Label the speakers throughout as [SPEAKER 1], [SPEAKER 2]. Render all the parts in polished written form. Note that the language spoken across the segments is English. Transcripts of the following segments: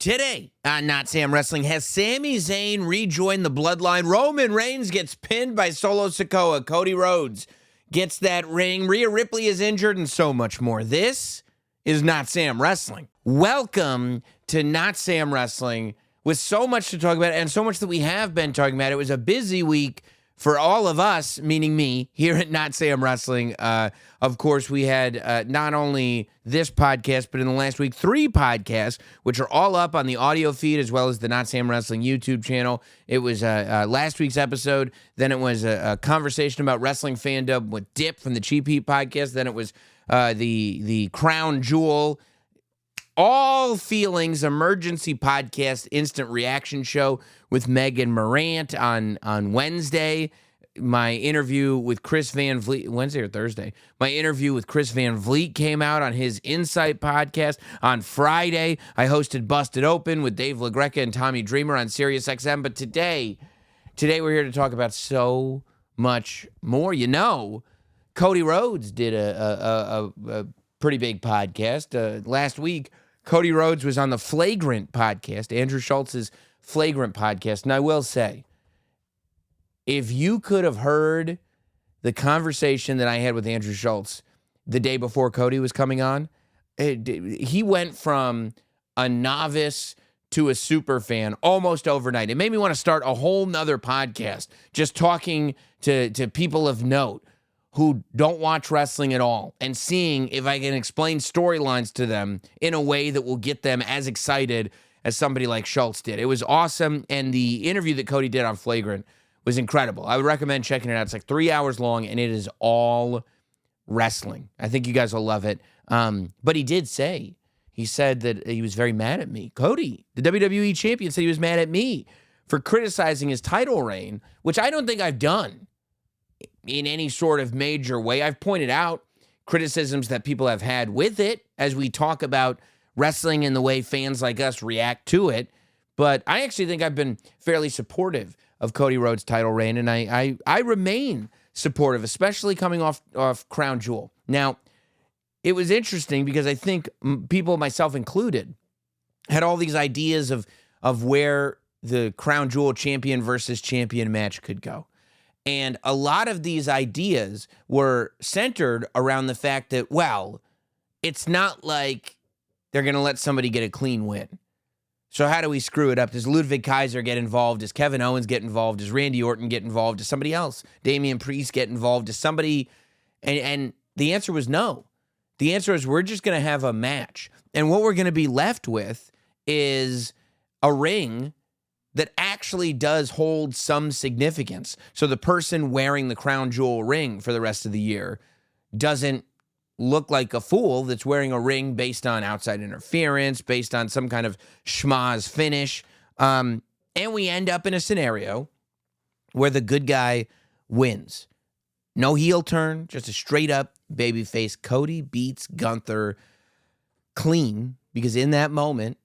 [SPEAKER 1] Today on Notsam Wrestling, has Sami Zayn rejoined the bloodline? Roman Reigns gets pinned by Solo Sikoa. Cody Rhodes gets that ring. Rhea Ripley is injured, and so much more. This is Notsam Wrestling. Welcome to Notsam Wrestling, with so much to talk about, and so much that we have been talking about. It was a busy week for all of us, meaning me, here at Notsam Wrestling. Of course, we had not only this podcast, but in the last week, 3 podcasts, which are all up on the audio feed, as well as the Notsam Wrestling YouTube channel. It was last week's episode. Then it was a conversation about wrestling fandom with Dip from the Cheap Heat podcast. Then it was the Crown Jewel All Feelings Emergency Podcast Instant Reaction Show with Megan Morant on Wednesday. My interview with Chris Van Vliet, Wednesday or Thursday, my interview with Chris Van Vliet came out on his Insight podcast. On Friday, I hosted Busted Open with Dave LaGreca and Tommy Dreamer on SiriusXM. But today we're here to talk about so much more. You know, Cody Rhodes did a pretty big podcast. Last week, Cody Rhodes was on the Flagrant podcast, Andrew Schultz's Flagrant podcast. And I will say, if you could have heard the conversation that I had with Andrew Schultz the day before Cody was coming on, he went from a novice to a super fan almost overnight. It made me want to start a whole nother podcast just talking to people of note who don't watch wrestling at all and seeing if I can explain storylines to them in a way that will get them as excited as somebody like Schultz did. It was awesome, and the interview that Cody did on Flagrant was incredible. I would recommend checking it out. It's like 3 hours long, and it is all wrestling. I think you guys will love it. But he said that he was very mad at me. Cody, the WWE champion, said he was mad at me for criticizing his title reign, which I don't think I've done in any sort of major way. I've pointed out criticisms that people have had with it as we talk about wrestling and the way fans like us react to it. But I actually think I've been fairly supportive of Cody Rhodes' title reign, and I remain supportive, especially coming off Crown Jewel. Now, it was interesting because I think people, myself included, had all these ideas of where the Crown Jewel champion versus champion match could go. And a lot of these ideas were centered around the fact that, well, it's not like they're going to let somebody get a clean win. So how do we screw it up? Does Ludwig Kaiser get involved? Does Kevin Owens get involved? Does Randy Orton get involved? Does somebody else, Damian Priest, get involved? Does somebody... And the answer was no. The answer is we're just going to have a match. And what we're going to be left with is a ring that actually does hold some significance. So the person wearing the Crown Jewel ring for the rest of the year doesn't look like a fool that's wearing a ring based on outside interference, based on some kind of schmaz finish. And we end up in a scenario where the good guy wins. No heel turn, just a straight up babyface. Cody beats Gunther clean because in that moment,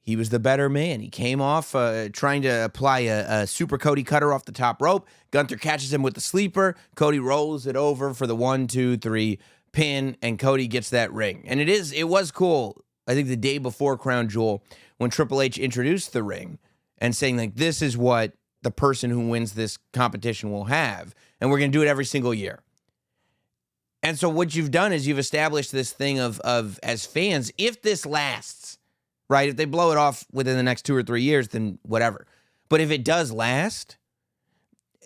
[SPEAKER 1] he was the better man. He came off trying to apply a super Cody cutter off the top rope. Gunther catches him with the sleeper. Cody rolls it over for the 1, 2, 3 pin, and Cody gets that ring. And it was cool, I think the day before Crown Jewel, when Triple H introduced the ring and saying, like, this is what the person who wins this competition will have, and we're going to do it every single year. And so what you've done is you've established this thing of as fans, if this lasts, right? If they blow it off within the next 2 or 3 years, then whatever. But if it does last,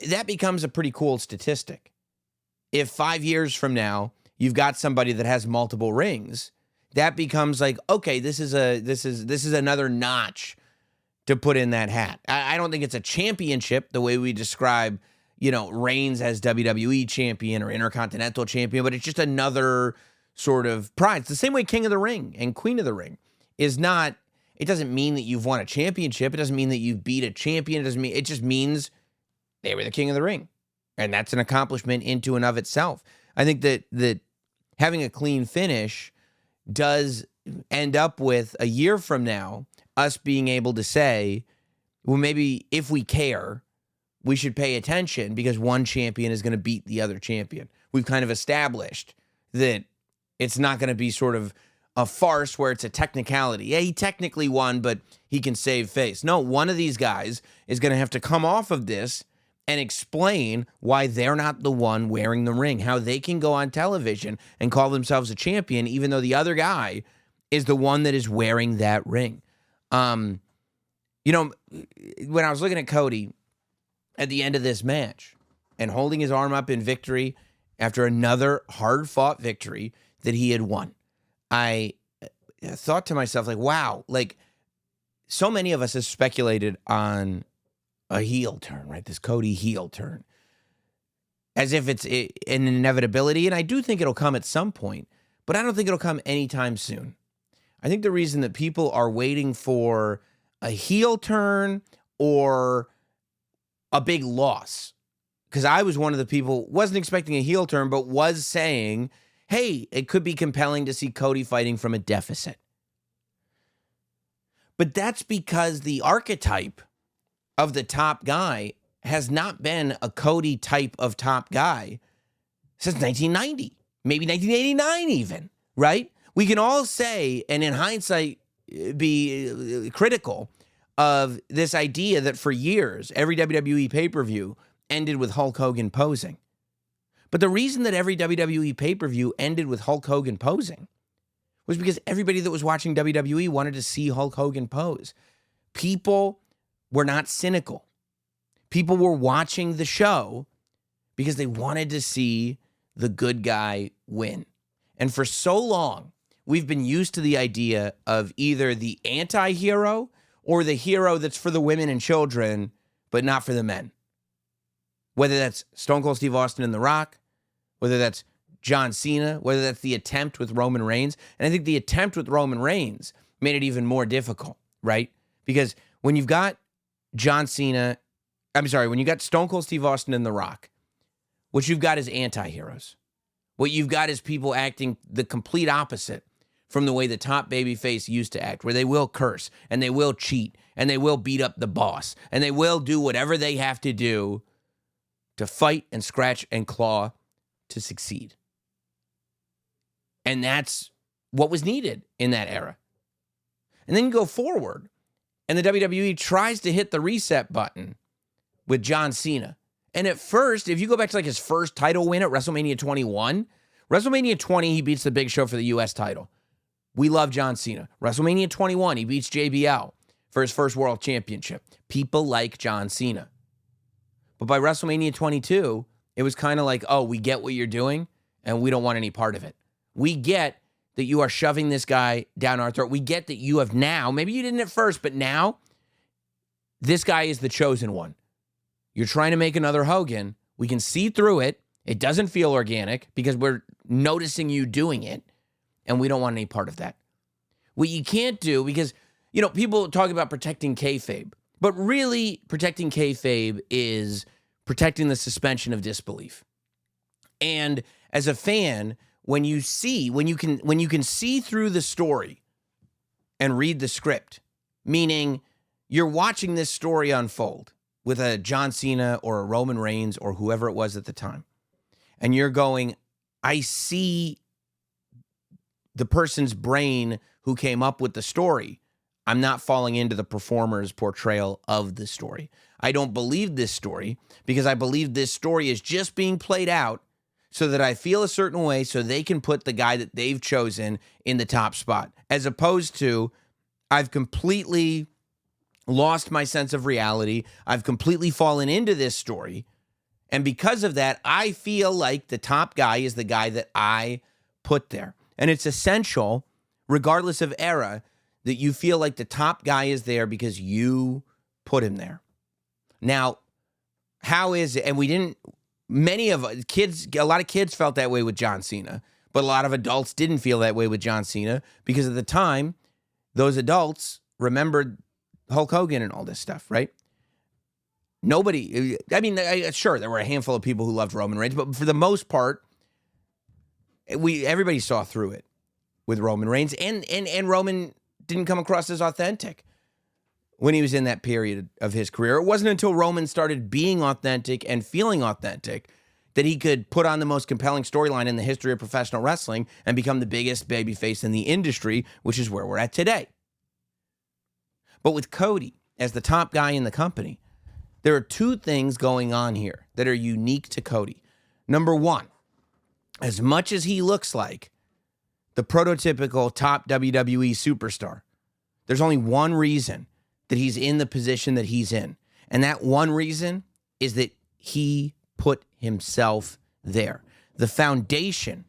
[SPEAKER 1] that becomes a pretty cool statistic. If 5 years from now, you've got somebody that has multiple rings, that becomes like, okay, this is another notch to put in that hat. I don't think it's a championship the way we describe, Reigns as WWE champion or Intercontinental champion, but it's just another sort of pride. It's the same way King of the Ring and Queen of the Ring is not, it doesn't mean that you've won a championship. It doesn't mean that you've beat a champion. It just means they were the King of the Ring. And that's an accomplishment into and of itself. I think that having a clean finish does end up with, a year from now, us being able to say, well, maybe if we care, we should pay attention because one champion is going to beat the other champion. We've kind of established that it's not going to be sort of a farce where it's a technicality. Yeah, he technically won, but he can save face. No, one of these guys is going to have to come off of this and explain why they're not the one wearing the ring, how they can go on television and call themselves a champion, even though the other guy is the one that is wearing that ring. When I was looking at Cody at the end of this match and holding his arm up in victory after another hard-fought victory that he had won, I thought to myself, like, wow, like, so many of us have speculated on a heel turn, right? This Cody heel turn, as if it's an inevitability. And I do think it'll come at some point, but I don't think it'll come anytime soon. I think the reason that people are waiting for a heel turn or a big loss, because I was one of the people, wasn't expecting a heel turn, but was saying, hey, it could be compelling to see Cody fighting from a deficit. But that's because the archetype of the top guy has not been a Cody type of top guy since 1990, maybe 1989 even, right? We can all say, and in hindsight, be critical of this idea that for years, every WWE pay-per-view ended with Hulk Hogan posing. But the reason that every WWE pay-per-view ended with Hulk Hogan posing was because everybody that was watching WWE wanted to see Hulk Hogan pose. People were not cynical. People were watching the show because they wanted to see the good guy win. And for so long, we've been used to the idea of either the anti-hero or the hero that's for the women and children, but not for the men. Whether that's Stone Cold Steve Austin and The Rock, whether that's John Cena, whether that's the attempt with Roman Reigns. And I think the attempt with Roman Reigns made it even more difficult, right? Because when you've got when you got Stone Cold Steve Austin and The Rock, what you've got is anti-heroes. What you've got is people acting the complete opposite from the way the top babyface used to act, where they will curse, and they will cheat, and they will beat up the boss, and they will do whatever they have to do to fight and scratch and claw to succeed. And that's what was needed in that era. And then you go forward, and the WWE tries to hit the reset button with John Cena. And at first, if you go back to like his first title win at WrestleMania 21, WrestleMania 20, he beats the Big Show for the U.S. title. We love John Cena. WrestleMania 21, he beats JBL for his first world championship. People like John Cena. But by WrestleMania 22, it was kind of like, oh, we get what you're doing, and we don't want any part of it. We get that you are shoving this guy down our throat. We get that you have now, maybe you didn't at first, but now, this guy is the chosen one. You're trying to make another Hogan. We can see through it. It doesn't feel organic because we're noticing you doing it, and we don't want any part of that. What you can't do, because, people talk about protecting kayfabe, but really protecting kayfabe is protecting the suspension of disbelief. And as a fan, when you can see through the story and read the script, meaning you're watching this story unfold with a John Cena or a Roman Reigns or whoever it was at the time, and you're going, I see the person's brain who came up with the story. I'm not falling into the performer's portrayal of the story. I don't believe this story because I believe this story is just being played out so that I feel a certain way so they can put the guy that they've chosen in the top spot, as opposed to I've completely lost my sense of reality. I've completely fallen into this story. And because of that, I feel like the top guy is the guy that I put there. And it's essential, regardless of era, that you feel like the top guy is there because you put him there. Now, how is it? And we didn't, a lot of kids felt that way with John Cena, but a lot of adults didn't feel that way with John Cena because at the time, those adults remembered Hulk Hogan and all this stuff, right? Sure, there were a handful of people who loved Roman Reigns, but for the most part, everybody saw through it with Roman Reigns, and Roman didn't come across as authentic when he was in that period of his career. It wasn't until Roman started being authentic and feeling authentic that he could put on the most compelling storyline in the history of professional wrestling and become the biggest babyface in the industry, which is where we're at today. But with Cody as the top guy in the company, there are two things going on here that are unique to Cody. Number one, as much as he looks like the prototypical top WWE superstar, there's only one reason that he's in the position that he's in. And that one reason is that he put himself there. The foundation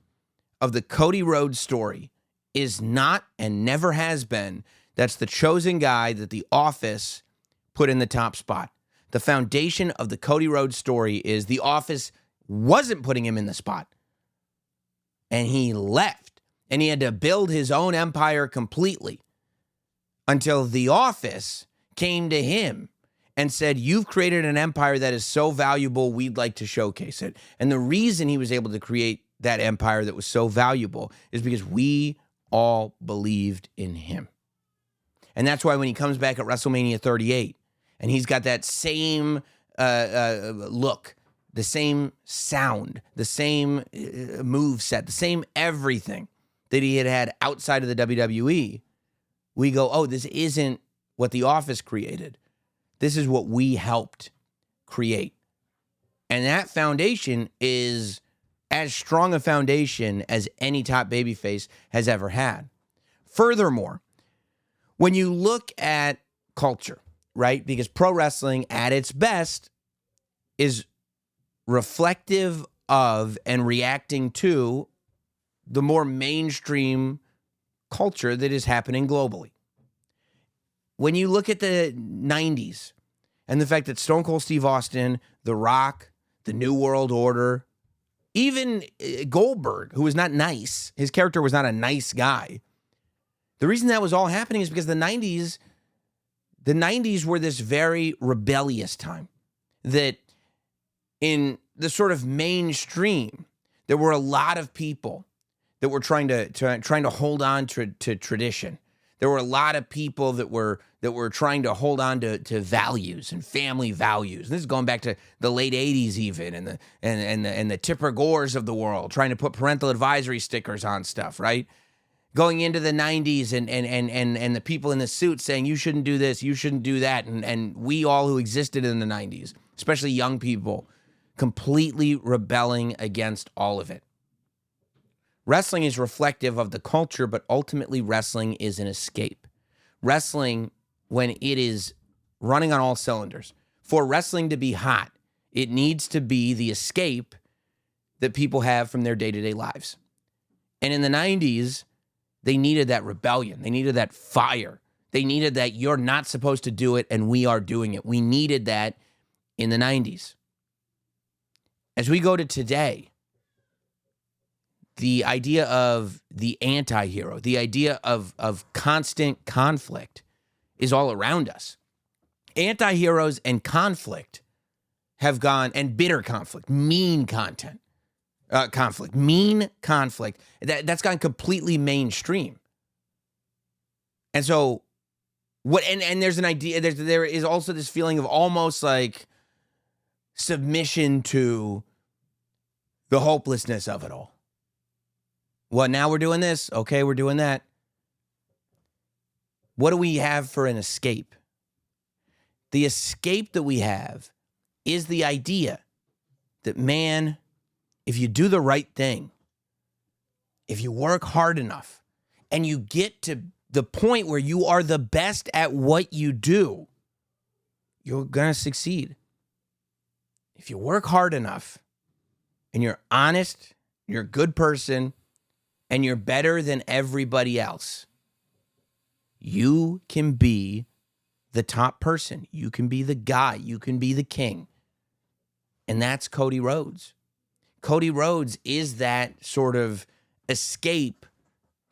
[SPEAKER 1] of the Cody Rhodes story is not and never has been that's the chosen guy that the Office put in the top spot. The foundation of the Cody Rhodes story is the Office wasn't putting him in the spot. And he left. And he had to build his own empire completely until the Office came to him and said, you've created an empire that is so valuable, we'd like to showcase it. And the reason he was able to create that empire that was so valuable is because we all believed in him. And that's why when he comes back at WrestleMania 38 and he's got that same look, the same sound, the same move set, the same everything that he had outside of the WWE, we go, oh, this isn't what the Office created. This is what we helped create. And that foundation is as strong a foundation as any top babyface has ever had. Furthermore, when you look at culture, right? Because pro wrestling at its best is reflective of and reacting to the more mainstream culture that is happening globally. When you look at the 90s and the fact that Stone Cold Steve Austin, The Rock, the New World Order, even Goldberg, who was not nice, his character was not a nice guy. The reason that was all happening is because the 90s were this very rebellious time. That in the sort of mainstream, there were a lot of people that were trying to hold on to tradition. There were a lot of people that were trying to hold on to values and family values. And this is going back to the late 80s even, and the Tipper Gores of the world, trying to put parental advisory stickers on stuff, right? Going into the 90s and the people in the suits saying, you shouldn't do this, you shouldn't do that. And we all who existed in the 90s, especially young people, completely rebelling against all of it. Wrestling is reflective of the culture, but ultimately wrestling is an escape. Wrestling, when it is running on all cylinders, for wrestling to be hot, it needs to be the escape that people have from their day-to-day lives. And in the 90s, they needed that rebellion. They needed that fire. They needed that you're not supposed to do it and we are doing it. We needed that in the 90s. As we go to today, the idea of the anti-hero, the idea of constant conflict is all around us. Anti-heroes and conflict have gone, and bitter conflict, mean conflict, that's gone completely mainstream. And so, and there's an idea, there is also this feeling of almost like submission to the hopelessness of it all. Well, now we're doing this. Okay, we're doing that. What do we have for an escape? The escape that we have is the idea that, man, if you do the right thing, if you work hard enough, and you get to the point where you are the best at what you do, you're going to succeed. If you work hard enough, and you're honest, you're a good person, and you're better than everybody else, you can be the top person. You can be the guy. You can be the king. And that's Cody Rhodes. Cody Rhodes is that sort of escape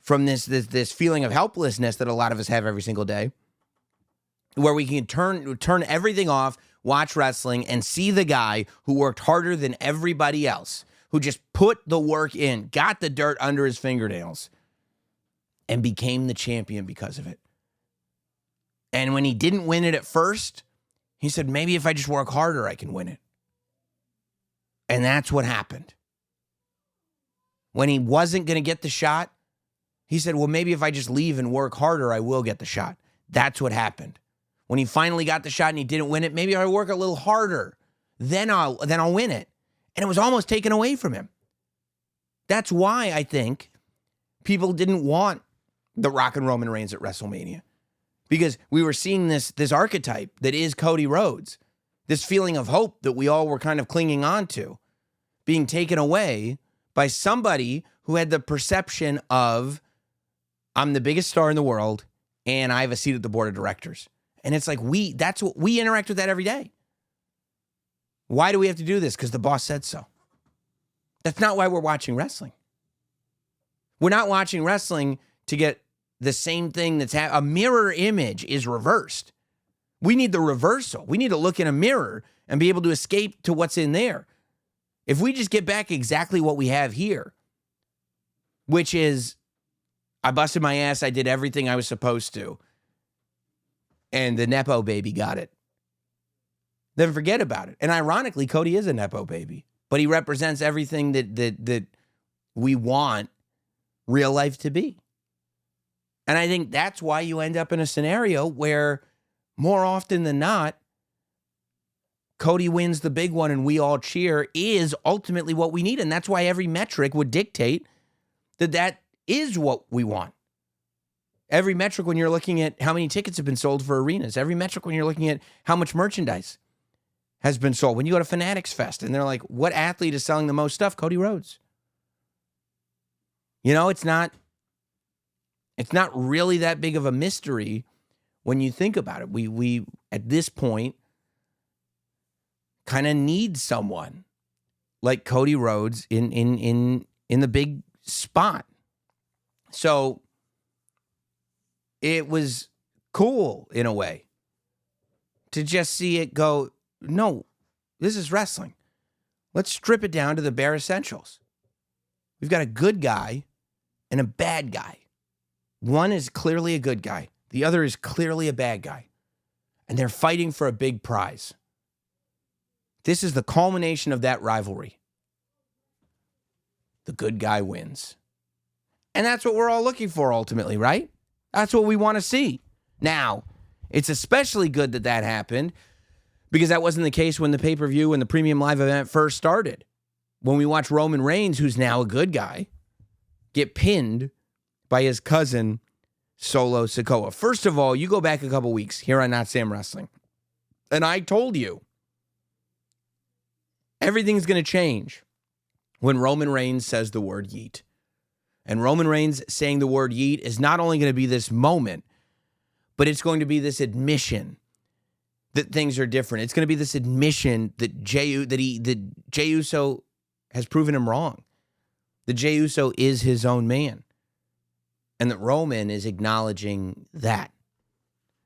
[SPEAKER 1] from this feeling of helplessness that a lot of us have every single day, where we can turn everything off, watch wrestling, and see the guy who worked harder than everybody else, who just put the work in, got the dirt under his fingernails, and became the champion because of it. And when he didn't win it at first, he said, maybe if I just work harder, I can win it. And that's what happened. When he wasn't going to get the shot, he said, well, maybe if I just leave and work harder, I will get the shot. That's what happened. When he finally got the shot and he didn't win it, maybe if I work a little harder, then I'll win it. And it was almost taken away from him. That's why I think people didn't want The Rock and Roman Reigns at WrestleMania. Because we were seeing this archetype that is Cody Rhodes. This feeling of hope that we all were kind of clinging on to being taken away by somebody who had the perception of, I'm the biggest star in the world and I have a seat at the board of directors. And it's like, we interact with that every day. Why do we have to do this? Because the boss said so. That's not why we're watching wrestling. We're not watching wrestling to get the same thing a mirror image is reversed. We need the reversal. We need to look in a mirror and be able to escape to what's in there. If we just get back exactly what we have here, which is, I busted my ass, I did everything I was supposed to, and the Nepo baby got it, then forget about it. And ironically, Cody is a Nepo baby, but he represents everything that we want real life to be. And I think that's why you end up in a scenario where more often than not, Cody wins the big one and we all cheer is ultimately what we need. And that's why every metric would dictate that is what we want. Every metric when you're looking at how many tickets have been sold for arenas, every metric when you're looking at how much merchandise has been sold. When you go to Fanatics Fest and they're like, what athlete is selling the most stuff? Cody Rhodes. You know, it's not really that big of a mystery when you think about it. We at this point kind of need someone like Cody Rhodes in the big spot. So it was cool in a way to just see it go, no, this is wrestling. Let's strip it down to the bare essentials. We've got a good guy and a bad guy. One is clearly a good guy. The other is clearly a bad guy. And they're fighting for a big prize. This is the culmination of that rivalry. The good guy wins. And that's what we're all looking for ultimately, right? That's what we want to see. Now, it's especially good that happened because that wasn't the case when the pay-per-view and the premium live event first started. When we watch Roman Reigns, who's now a good guy, get pinned by his cousin, Solo Sikoa. First of all, you go back a couple weeks here on Notsam Wrestling, and I told you everything's going to change when Roman Reigns says the word yeet. And Roman Reigns saying the word yeet is not only going to be this moment, but it's going to be this admission that things are different. It's going to be this admission that Jey Uso has proven him wrong. That Jey Uso is his own man. And that Roman is acknowledging that.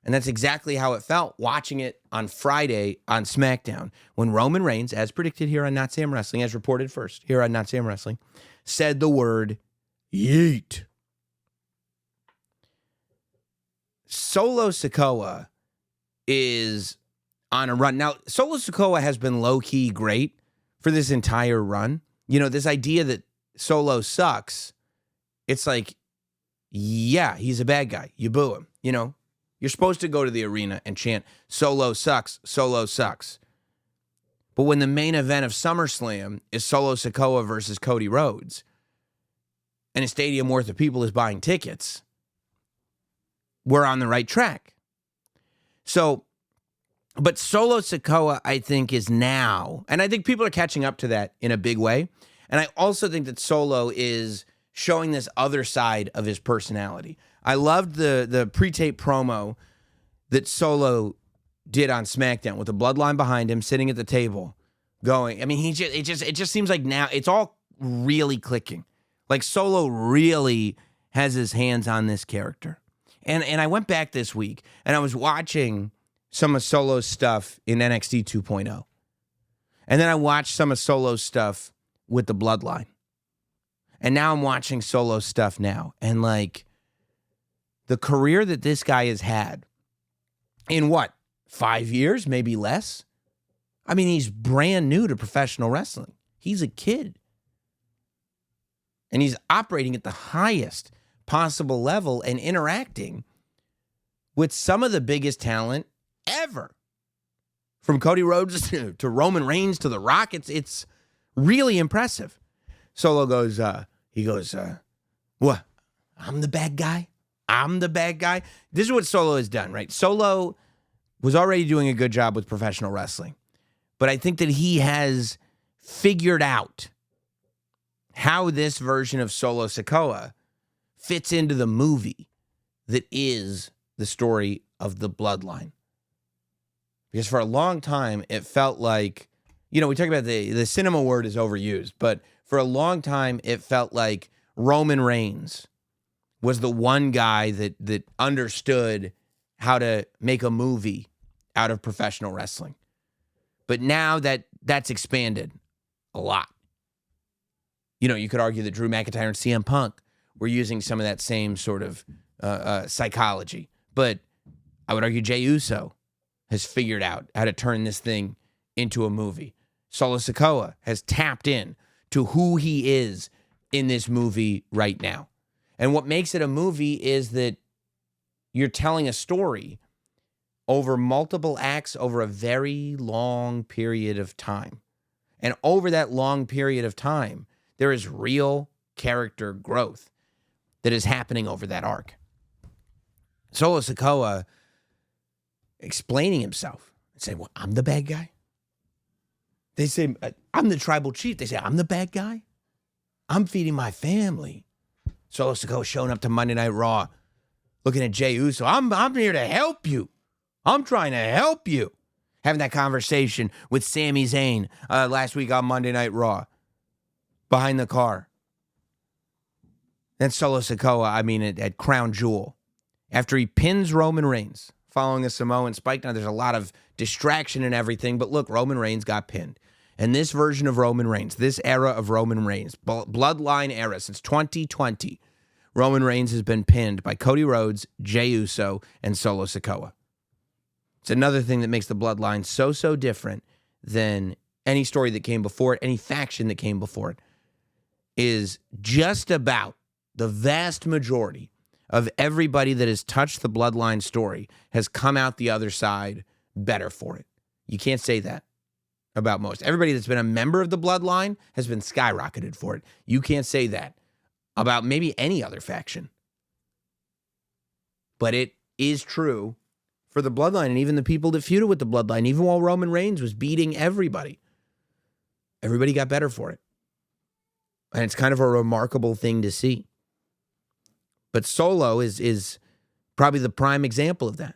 [SPEAKER 1] And that's exactly how it felt watching it on Friday on SmackDown when Roman Reigns, as predicted here on Notsam Wrestling, as reported first here on Notsam Wrestling, said the word yeet. Solo Sikoa is on a run. Now, Solo Sikoa has been low-key great for this entire run. You know, this idea that Solo sucks, it's like, yeah, he's a bad guy. You boo him, you know. You're supposed to go to the arena and chant, Solo sucks, Solo sucks. But when the main event of SummerSlam is Solo Sikoa versus Cody Rhodes, and a stadium worth of people is buying tickets, we're on the right track. So, but Solo Sikoa, I think, is now, and I think people are catching up to that in a big way. And I also think that Solo is showing this other side of his personality. I loved the pre-tape promo that Solo did on SmackDown with the bloodline behind him, sitting at the table, going. I mean, it just seems like now it's all really clicking. Like Solo really has his hands on this character. And I went back this week and I was watching some of Solo's stuff in NXT 2.0. And then I watched some of Solo's stuff with the bloodline. And now I'm watching Solo stuff now. And like the career that this guy has had in what, 5 years, maybe less? I mean, he's brand new to professional wrestling. He's a kid. And he's operating at the highest possible level and interacting with some of the biggest talent ever. From Cody Rhodes to Roman Reigns to The Rock, it's really impressive. Solo goes, what? I'm the bad guy? I'm the bad guy? This is what Solo has done, right? Solo was already doing a good job with professional wrestling. But I think that he has figured out how this version of Solo Sikoa fits into the movie that is the story of the Bloodline. Because for a long time, it felt like, we talk about the cinema word is overused, but for a long time, it felt like Roman Reigns was the one guy that understood how to make a movie out of professional wrestling. But now that's expanded a lot. You could argue that Drew McIntyre and CM Punk were using some of that same sort of psychology. But I would argue Jey Uso has figured out how to turn this thing into a movie. Solo Sikoa has tapped in to who he is in this movie right now. And what makes it a movie is that you're telling a story over multiple acts over a very long period of time. And over that long period of time, there is real character growth that is happening over that arc. Solo Sikoa explaining himself and saying, well, I'm the bad guy. They say, I'm the tribal chief. They say, I'm the bad guy. I'm feeding my family. Solo Sikoa showing up to Monday Night Raw, looking at Jey Uso. I'm here to help you. I'm trying to help you. Having that conversation with Sami Zayn last week on Monday Night Raw. Behind the car. Then Solo Sikoa, at Crown Jewel. After he pins Roman Reigns, following a Samoan spike. Now, there's a lot of distraction and everything, but look, Roman Reigns got pinned. And this version of Roman Reigns, this era of Roman Reigns, bloodline era, since 2020, Roman Reigns has been pinned by Cody Rhodes, Jey Uso, and Solo Sikoa. It's another thing that makes the bloodline so different than any story that came before it, any faction that came before it, is just about the vast majority of everybody that has touched the bloodline story has come out the other side better for it. You can't say that about most. Everybody that's been a member of the bloodline has been skyrocketed for it. You can't say that about maybe any other faction. But it is true for the bloodline and even the people that feuded with the bloodline, even while Roman Reigns was beating everybody. Everybody got better for it. And it's kind of a remarkable thing to see. But Solo is probably the prime example of that.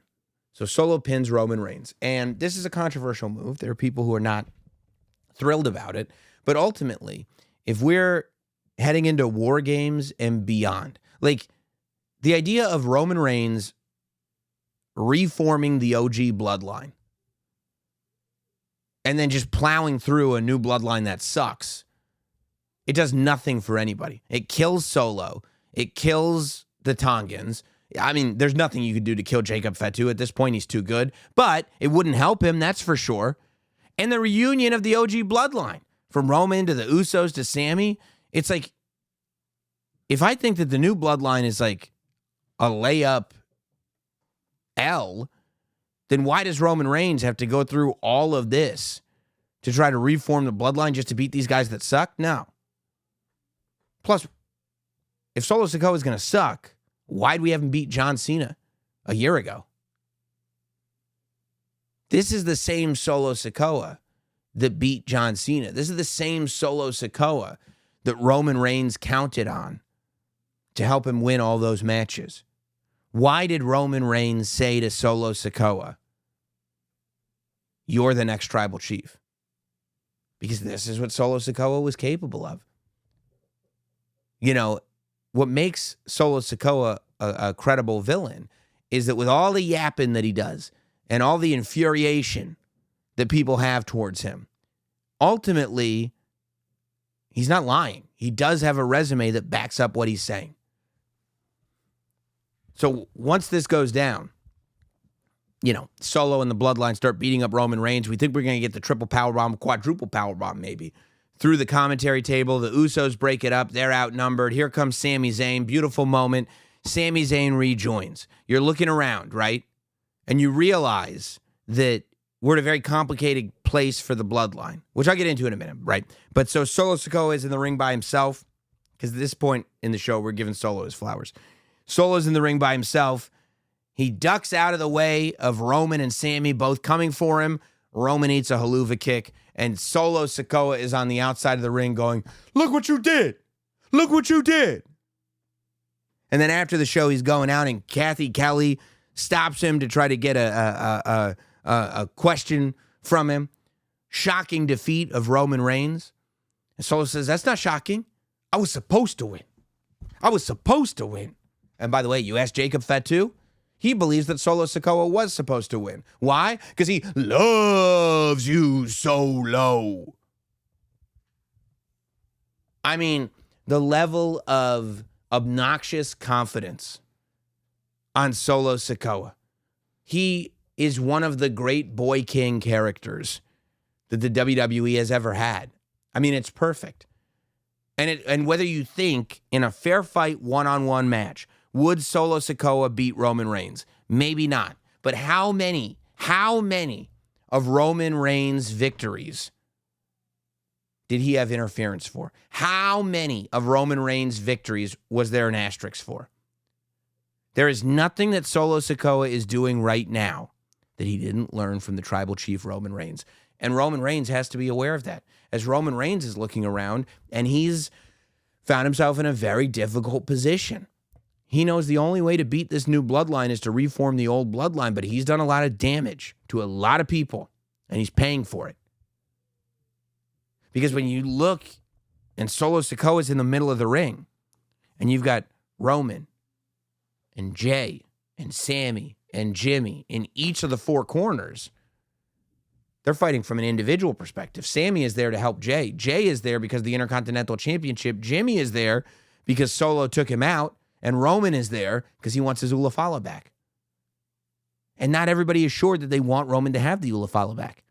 [SPEAKER 1] So Solo pins Roman Reigns. And this is a controversial move. There are people who are not thrilled about it. But ultimately, if we're heading into War Games and beyond, like the idea of Roman Reigns reforming the OG bloodline and then just plowing through a new bloodline that sucks, it does nothing for anybody. It kills Solo. It kills the Tongans. There's nothing you could do to kill Jacob Fatu at this point. He's too good. But it wouldn't help him, that's for sure. And the reunion of the OG bloodline, from Roman to the Usos to Sami, it's like, if I think that the new bloodline is like a layup L, then why does Roman Reigns have to go through all of this to try to reform the bloodline just to beat these guys that suck? No. Plus, if Solo Sikoa is going to suck, why'd we haven't beat John Cena a year ago? This is the same Solo Sikoa that beat John Cena. This is the same Solo Sikoa that Roman Reigns counted on to help him win all those matches. Why did Roman Reigns say to Solo Sikoa, "You're the next tribal chief"? Because this is what Solo Sikoa was capable of. What makes Solo Sikoa a credible villain is that with all the yapping that he does and all the infuriation that people have towards him, ultimately, he's not lying. He does have a resume that backs up what he's saying. So once this goes down, Solo and the bloodline start beating up Roman Reigns. We think we're going to get the triple powerbomb, quadruple powerbomb maybe through the commentary table. The Usos break it up. They're outnumbered. Here comes Sami Zayn. Beautiful moment. Sami Zayn rejoins. You're looking around, right? And you realize that we're at a very complicated place for the bloodline, which I'll get into in a minute, right? But so Solo Sikoa is in the ring by himself, because at this point in the show, we're giving Solo his flowers. Solo's in the ring by himself. He ducks out of the way of Roman and Sami both coming for him. Roman eats a haluva kick, and Solo Sikoa is on the outside of the ring going, "Look what you did! Look what you did!" And then after the show, he's going out, and Kathy Kelly stops him to try to get a question from him. Shocking defeat of Roman Reigns. And Solo says, "That's not shocking. I was supposed to win. I was supposed to win." And by the way, you asked Jacob Fatu? He believes that Solo Sikoa was supposed to win. Why? Because he loves you, Solo. I mean, the level of obnoxious confidence on Solo Sikoa. He is one of the great boy king characters that the WWE has ever had. I mean, it's perfect. And whether you think in a fair fight one-on-one match, would Solo Sikoa beat Roman Reigns? Maybe not. But how many of Roman Reigns' victories did he have interference for? How many of Roman Reigns' victories was there an asterisk for? There is nothing that Solo Sikoa is doing right now that he didn't learn from the tribal chief Roman Reigns. And Roman Reigns has to be aware of that. As Roman Reigns is looking around, and he's found himself in a very difficult position. He knows the only way to beat this new bloodline is to reform the old bloodline, but he's done a lot of damage to a lot of people, and he's paying for it. Because when you look, and Solo Sikoa is in the middle of the ring, and you've got Roman and Jay and Sami and Jimmy in each of the four corners, they're fighting from an individual perspective. Sami is there to help Jay. Jay is there because of the Intercontinental Championship. Jimmy is there because Solo took him out. And Roman is there because he wants his Ulafala back. And not everybody is sure that they want Roman to have the Ulafala back.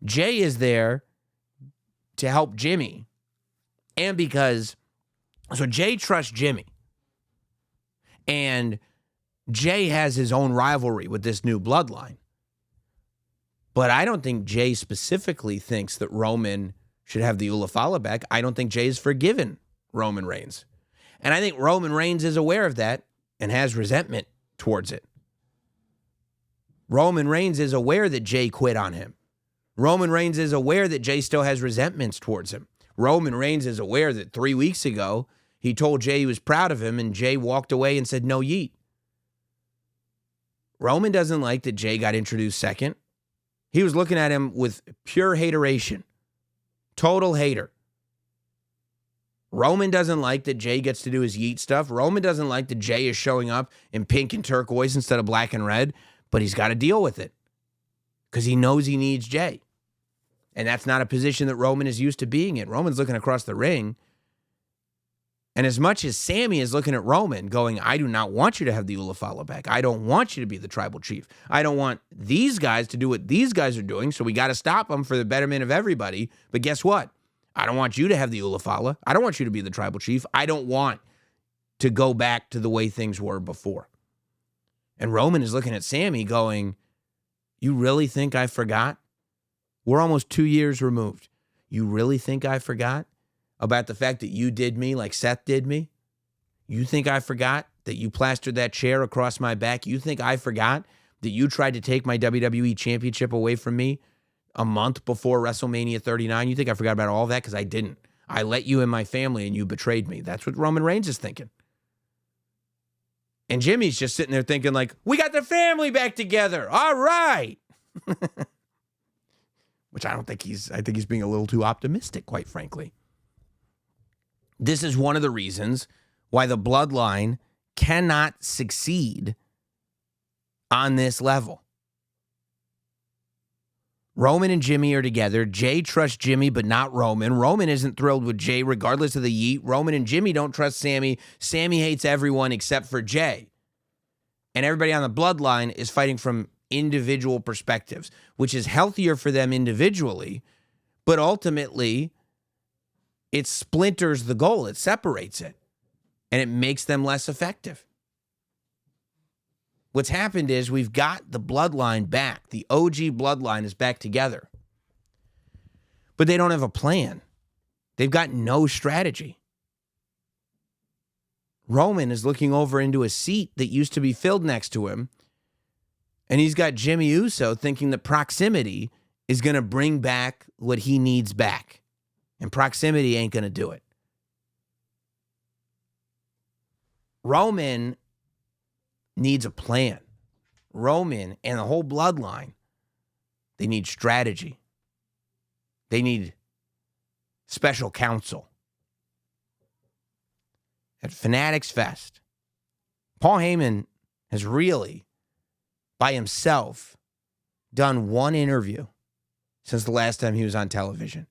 [SPEAKER 1] Jay is there to help Jimmy. And so Jay trusts Jimmy. And Jay has his own rivalry with this new bloodline. But I don't think Jay specifically thinks that Roman should have the Ulafala back. I don't think Jay's forgiven Roman Reigns. And I think Roman Reigns is aware of that and has resentment towards it. Roman Reigns is aware that Jay quit on him. Roman Reigns is aware that Jay still has resentments towards him. Roman Reigns is aware that 3 weeks ago, he told Jay he was proud of him, and Jay walked away and said, "No yeet." Roman doesn't like that Jay got introduced second. He was looking at him with pure hateration. Total hater. Roman doesn't like that Jay gets to do his yeet stuff. Roman doesn't like that Jay is showing up in pink and turquoise instead of black and red, but he's got to deal with it because he knows he needs Jay. And that's not a position that Roman is used to being in. Roman's looking across the ring. And as much as Sami is looking at Roman going, "I do not want you to have the Ulafala back. I don't want you to be the tribal chief. I don't want these guys to do what these guys are doing, so we got to stop them for the betterment of everybody. But guess what? I don't want you to have the Ulafala. I don't want you to be the tribal chief. I don't want to go back to the way things were before." And Roman is looking at Sami going, "You really think I forgot? We're almost 2 years removed. You really think I forgot about the fact that you did me like Seth did me? You think I forgot that you plastered that chair across my back? You think I forgot that you tried to take my WWE Championship away from me a month before WrestleMania 39? You think I forgot about all that? Because I didn't. I let you in my family and you betrayed me." That's what Roman Reigns is thinking. And Jimmy's just sitting there thinking like, "We got the family back together. All right." Which I think he's being a little too optimistic, quite frankly. This is one of the reasons why the bloodline cannot succeed on this level. Roman and Jimmy are together. Jay trusts Jimmy, but not Roman. Roman isn't thrilled with Jay, regardless of the yeet. Roman and Jimmy don't trust Sami. Sami hates everyone except for Jay. And everybody on the bloodline is fighting from individual perspectives, which is healthier for them individually, but ultimately it splinters the goal. It separates it. And it makes them less effective. What's happened is we've got the bloodline back. The OG bloodline is back together. But they don't have a plan. They've got no strategy. Roman is looking over into a seat that used to be filled next to him, and he's got Jimmy Uso thinking that proximity is going to bring back what he needs back. And proximity ain't going to do it. Roman needs a plan. Roman and the whole bloodline, they need strategy. They need special counsel. At Fanatics Fest, Paul Heyman has really, by himself, done one interview since the last time he was on television.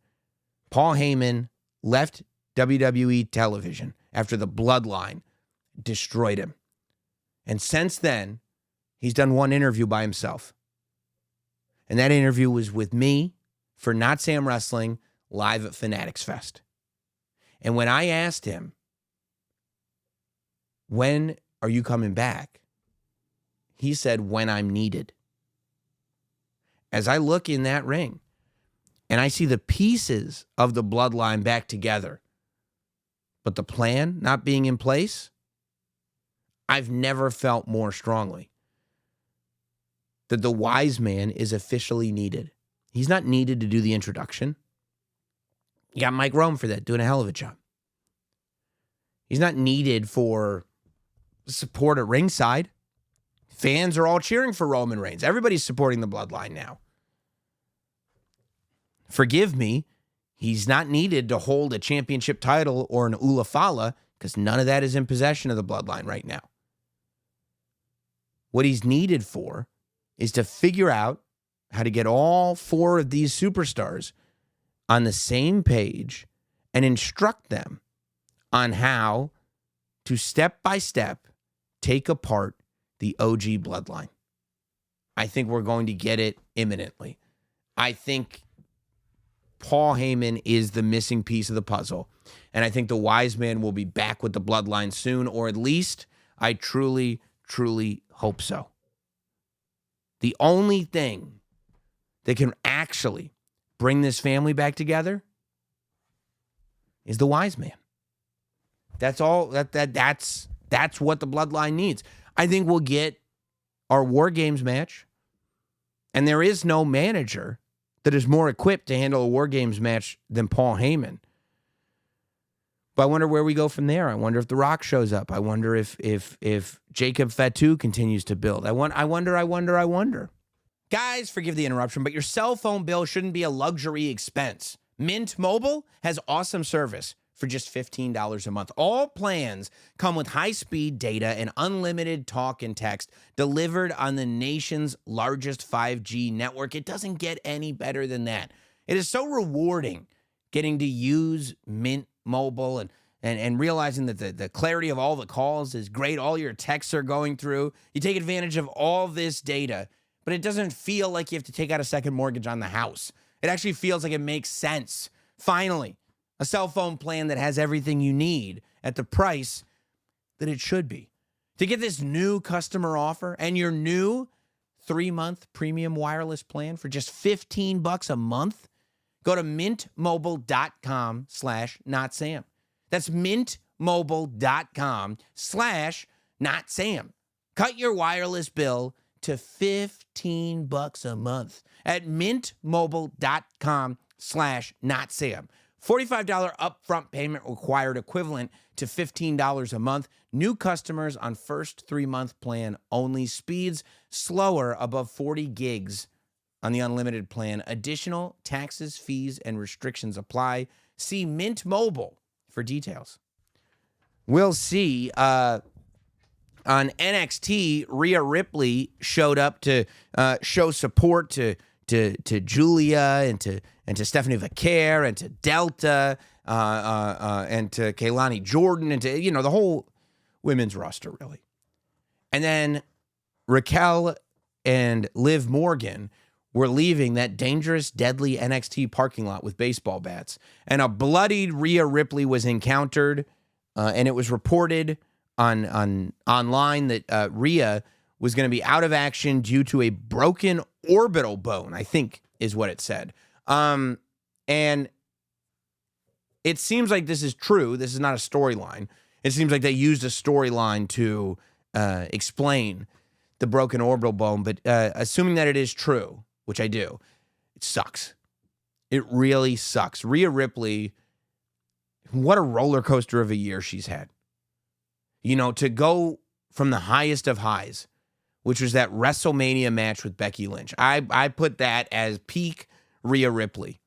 [SPEAKER 1] Paul Heyman left WWE television after the bloodline destroyed him. And since then, he's done one interview by himself. And that interview was with me for Notsam Wrestling live at Fanatics Fest. And when I asked him, when are you coming back? He said, when I'm needed. As I look in that ring and I see the pieces of the bloodline back together, but the plan not being in place, I've never felt more strongly that the wise man is officially needed. He's not needed to do the introduction. You got Mike Rome for that, doing a hell of a job. He's not needed for support at ringside. Fans are all cheering for Roman Reigns. Everybody's supporting the bloodline now. Forgive me, he's not needed to hold a championship title or an Ulafala because none of that is in possession of the bloodline right now. What he's needed for is to figure out how to get all four of these superstars on the same page and instruct them on how to step by step take apart the OG bloodline. I think we're going to get it imminently. I think Paul Heyman is the missing piece of the puzzle. And I think the wise man will be back with the bloodline soon, or at least I truly, truly hope so. The only thing that can actually bring this family back together is the wise man. That's all. That's what the bloodline needs. I think we'll get our War Games match, and there is no manager that is more equipped to handle a War Games match than Paul Heyman. But I wonder where we go from there. I wonder if The Rock shows up. I wonder if Jacob Fatu continues to build. I wonder. Guys, forgive the interruption, but your cell phone bill shouldn't be a luxury expense. Mint Mobile has awesome service for just $15 a month. All plans come with high-speed data and unlimited talk and text delivered on the nation's largest 5G network. It doesn't get any better than that. It is so rewarding getting to use Mint Mobile and realizing that the clarity of all the calls is great. All your texts are going through. You take advantage of all this data, but it doesn't feel like you have to take out a second mortgage on the house. It actually feels like it makes sense. Finally, a cell phone plan that has everything you need at the price that it should be. To get this new customer offer and your new 3-month premium wireless plan for just $15 a month, go to mintmobile.com/notsam. That's mintmobile.com/notsam. Cut your wireless bill to $15 a month at mintmobile.com/notsam. $45 upfront payment required, equivalent to $15 a month. New customers on first 3-month plan only. Speeds slower above 40 gigs on the unlimited plan. Additional taxes, fees, and restrictions apply. See Mint Mobile for details. We'll see. On NXT, Rhea Ripley showed up to show support to Julia and to Stephanie Vaquer and to Delta and to Kaylani Jordan and to, the whole women's roster, really. And then Raquel and Liv Morgan were leaving that dangerous, deadly NXT parking lot with baseball bats. And a bloodied Rhea Ripley was encountered, and it was reported online that Rhea was going to be out of action due to a broken orbital bone, I think is what it said. And it seems like this is true. This is not a storyline. It seems like they used a storyline to explain the broken orbital bone. But assuming that it is true, which I do, it sucks. It really sucks. Rhea Ripley, what a roller coaster of a year she's had. You know, to go from the highest of highs, which was that WrestleMania match with Becky Lynch. I put that as peak Rhea Ripley.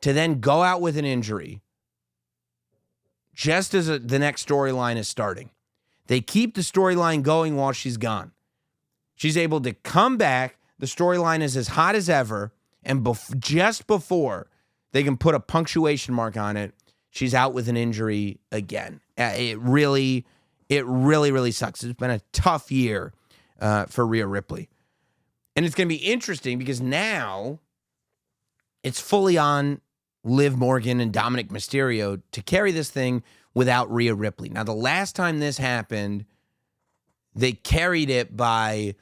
[SPEAKER 1] To then go out with an injury just as the next storyline is starting. They keep the storyline going while she's gone. She's able to come back. The storyline is as hot as ever. And just before they can put a punctuation mark on it, she's out with an injury again. It really sucks. It's been a tough year for Rhea Ripley. And it's going to be interesting because now it's fully on Liv Morgan and Dominic Mysterio to carry this thing without Rhea Ripley. Now, the last time this happened, they carried it by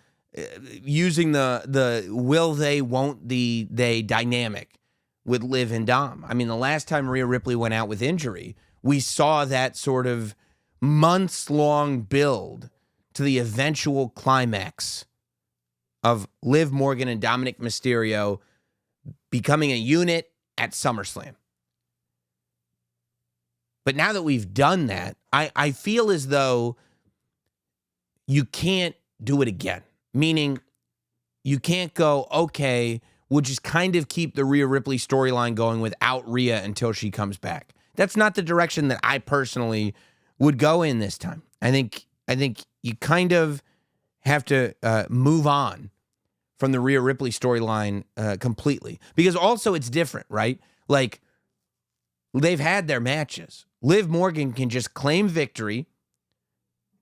[SPEAKER 1] using the will they, won't they dynamic with Liv and Dom. I mean, the last time Rhea Ripley went out with injury, we saw that sort of months-long build to the eventual climax of Liv Morgan and Dominic Mysterio becoming a unit at SummerSlam. But now that we've done that, I feel as though you can't do it again. Meaning, you can't go, okay, we'll just kind of keep the Rhea Ripley storyline going without Rhea until she comes back. That's not the direction that I personally would go in this time. I think you kind of have to move on from the Rhea Ripley storyline completely. Because also it's different, right? Like, they've had their matches. Liv Morgan can just claim victory.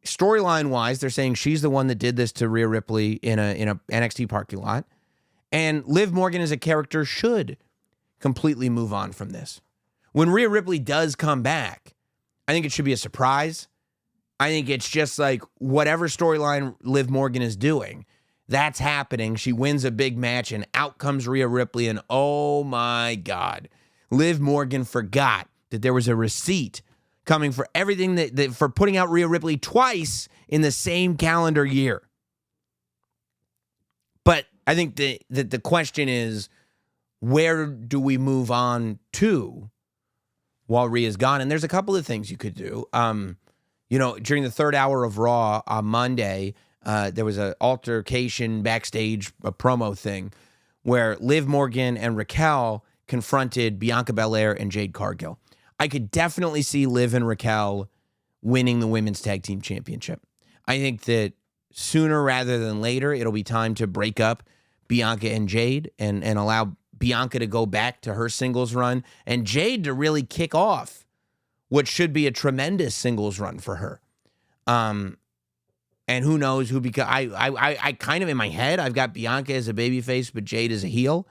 [SPEAKER 1] Storyline-wise, they're saying she's the one that did this to Rhea Ripley in a NXT parking lot. And Liv Morgan as a character should completely move on from this. When Rhea Ripley does come back, I think it should be a surprise. I think it's just like whatever storyline Liv Morgan is doing, that's happening. She wins a big match, and out comes Rhea Ripley, and oh my God, Liv Morgan forgot that there was a receipt coming for everything that for putting out Rhea Ripley twice in the same calendar year. But I think that the question is, where do we move on to while Rhea's gone? And there's a couple of things you could do. During the third hour of Raw on Monday, there was an altercation backstage, a promo thing, where Liv Morgan and Raquel confronted Bianca Belair and Jade Cargill. I could definitely see Liv and Raquel winning the Women's Tag Team Championship. I think that sooner rather than later, it'll be time to break up Bianca and Jade and allow Bianca to go back to her singles run and Jade to really kick off what should be a tremendous singles run for her. And who knows who, because I kind of in my head, I've got Bianca as a babyface, but Jade as a heel.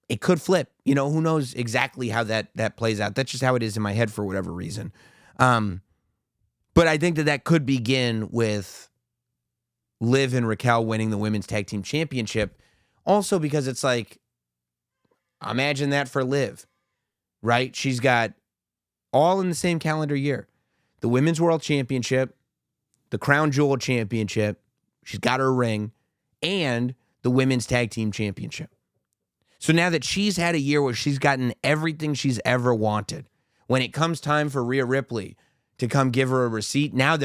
[SPEAKER 1] It could flip. Who knows exactly how that plays out. That's just how it is in my head for whatever reason. But I think that could begin with Liv and Raquel winning the Women's Tag Team Championship. Also because it's like, imagine that for Liv, right? She's got all in the same calendar year. The Women's World Championship, the Crown Jewel Championship, she's got her ring, and the Women's Tag Team Championship. So now that she's had a year where she's gotten everything she's ever wanted, when it comes time for Rhea Ripley to come give her a receipt, now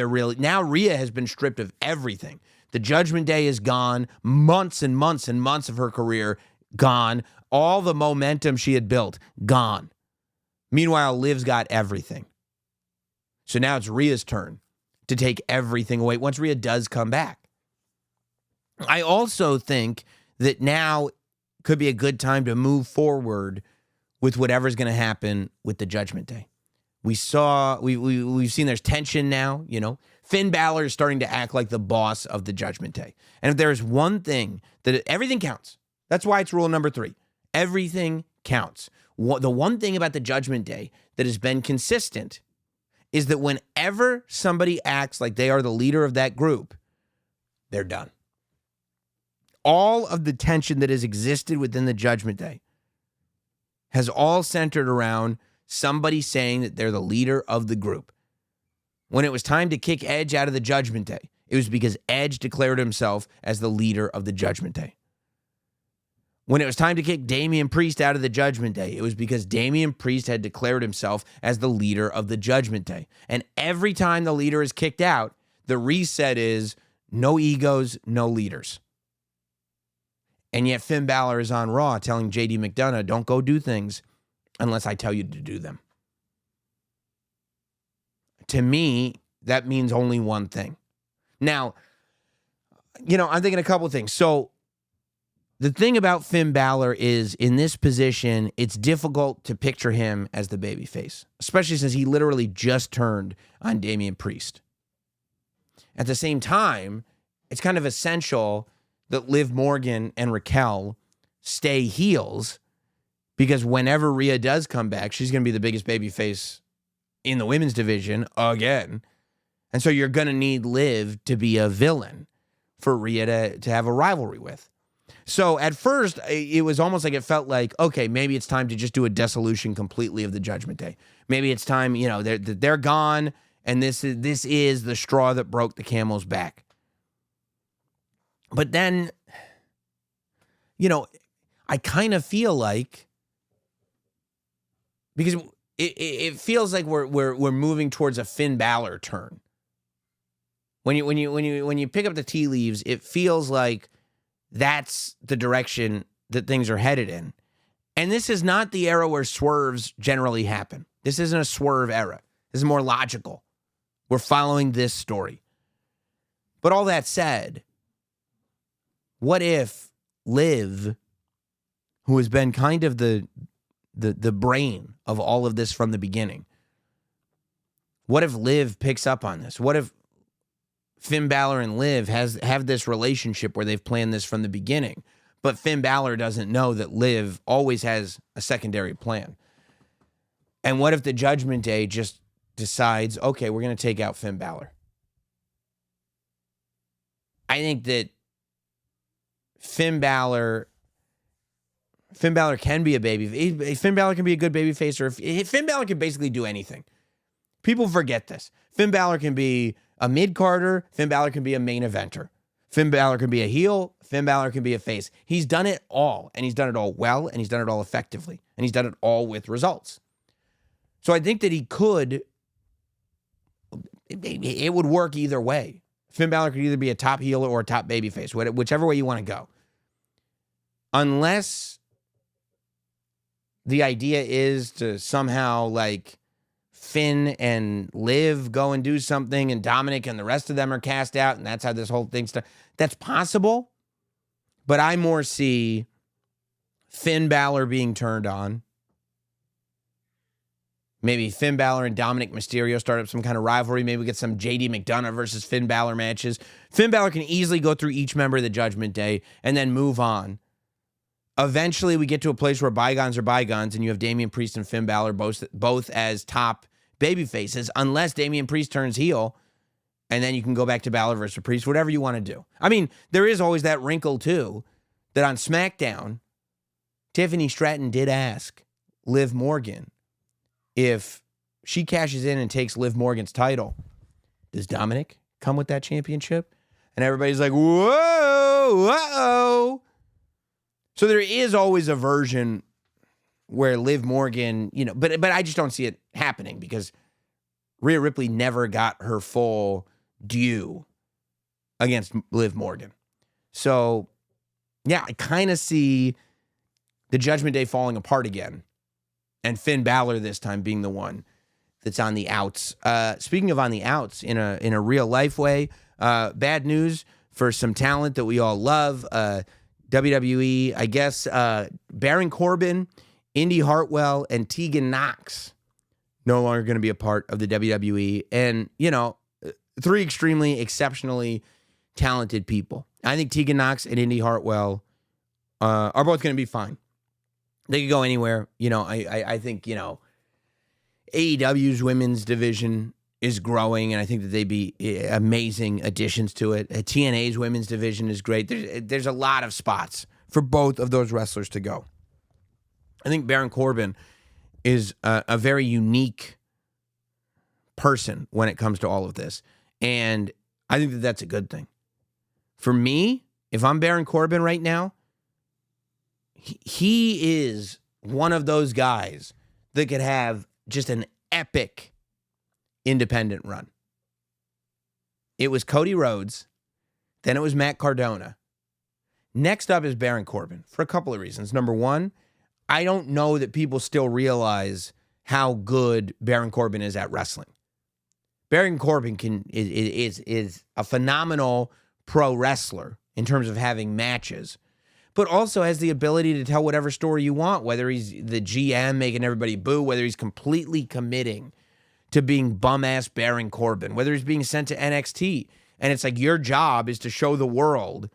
[SPEAKER 1] Rhea has been stripped of everything. The Judgment Day is gone, months and months and months of her career gone, all the momentum she had built gone. Meanwhile, Liv's got everything. So now it's Rhea's turn to take everything away once Rhea does come back. I also think that now could be a good time to move forward with whatever's going to happen with the Judgment Day. We've seen there's tension now, Finn Balor is starting to act like the boss of the Judgment Day. And if there's one thing that everything counts, That's why it's rule number 3. Everything counts. The one thing about the Judgment Day that has been consistent is that whenever somebody acts like they are the leader of that group, they're done. All of the tension that has existed within the Judgment Day has all centered around somebody saying that they're the leader of the group. When it was time to kick Edge out of the Judgment Day, it was because Edge declared himself as the leader of the Judgment Day. When it was time to kick Damian Priest out of the Judgment Day, it was because Damian Priest had declared himself as the leader of the Judgment Day. And every time the leader is kicked out, the reset is no egos, no leaders. And yet Finn Balor is on Raw telling JD McDonough, don't go do things unless I tell you to do them. To me, that means only one thing. Now, I'm thinking a couple of things. So the thing about Finn Balor is in this position, it's difficult to picture him as the babyface, especially since he literally just turned on Damian Priest. At the same time, it's kind of essential that Liv Morgan and Raquel stay heels because whenever Rhea does come back, she's going to be the biggest babyface in the women's division again. And so you're going to need Liv to be a villain for Rhea to have a rivalry with. So at first, it was almost like it felt like, okay, maybe it's time to just do a dissolution completely of the Judgment Day. Maybe it's time, they're gone, and this is the straw that broke the camel's back. But then, I kind of feel like, because it feels like we're moving towards a Finn Balor turn. When you pick up the tea leaves, it feels like that's the direction that things are headed in. And this is not the era where swerves generally happen. This isn't a swerve era. This is more logical. We're following this story. But all that said, what if Liv, who has been kind of the brain of all of this from the beginning, what if Liv picks up on this? What if Finn Balor and Liv have this relationship where they've planned this from the beginning, but Finn Balor doesn't know that Liv always has a secondary plan? And what if the Judgment Day just decides, okay, we're going to take out Finn Balor? I think that Finn Balor can be a baby. Finn Balor can be a good baby face, or Finn Balor can basically do anything. People forget this. Finn Balor can be a mid-carder. Finn Balor can be a main eventer. Finn Balor can be a heel. Finn Balor can be a face. He's done it all, and he's done it all well, and he's done it all effectively, and he's done it all with results. So I think that he could, it would work either way. Finn Balor could either be a top heel or a top babyface, whichever way you want to go. Unless the idea is to somehow like Finn and Liv go and do something and Dominic and the rest of them are cast out and that's how this whole thing starts. That's possible, but I more see Finn Balor being turned on. Maybe Finn Balor and Dominic Mysterio start up some kind of rivalry. Maybe we get some JD McDonough versus Finn Balor matches. Finn Balor can easily go through each member of the Judgment Day and then move on. Eventually, we get to a place where bygones are bygones, and you have Damian Priest and Finn Balor both as top baby faces, unless Damian Priest turns heel, and then you can go back to Balor versus Priest, whatever you want to do. I mean, there is always that wrinkle, too, that on SmackDown, Tiffany Stratton did ask Liv Morgan if she cashes in and takes Liv Morgan's title, does Dominic come with that championship? And everybody's like, whoa, uh-oh. So there is always a version where Liv Morgan, but I just don't see it happening because Rhea Ripley never got her full due against Liv Morgan. So, yeah, I kind of see the Judgment Day falling apart again and Finn Balor this time being the one that's on the outs. Speaking of on the outs, in a real life way, bad news for some talent that we all love. WWE, I guess, Baron Corbin, Indy Hartwell, and Tegan Knox no longer going to be a part of the WWE. And, three extremely, exceptionally talented people. I think Tegan Knox and Indy Hartwell are both going to be fine. They could go anywhere. I think, AEW's women's division is growing, and I think that they'd be amazing additions to it. TNA's women's division is great. There's a lot of spots for both of those wrestlers to go. I think Baron Corbin is a very unique person when it comes to all of this, and I think that that's a good thing. For me, if I'm Baron Corbin right now, he is one of those guys that could have just an epic independent run. It was Cody Rhodes, then it was Matt Cardona. Next up is Baron Corbin for a couple of reasons. Number one, I don't know that people still realize how good Baron Corbin is at wrestling. Baron Corbin is a phenomenal pro wrestler in terms of having matches, but also has the ability to tell whatever story you want, whether he's the GM making everybody boo, whether he's completely committing to being bum-ass Baron Corbin, whether he's being sent to NXT. And it's like your job is to show the world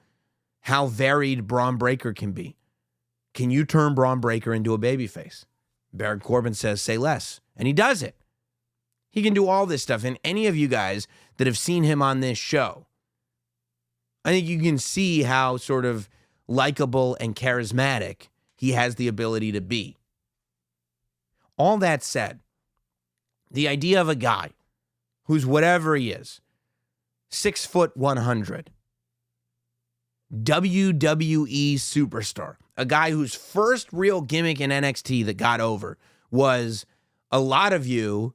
[SPEAKER 1] how varied Braun Breaker can be. Can you turn Braun Breaker into a babyface? Baron Corbin says, say less. And he does it. He can do all this stuff. And any of you guys that have seen him on this show, I think you can see how sort of likable and charismatic he has the ability to be. All that said, the idea of a guy who's whatever he is, 6'100", WWE superstar, a guy whose first real gimmick in NXT that got over was a lot of you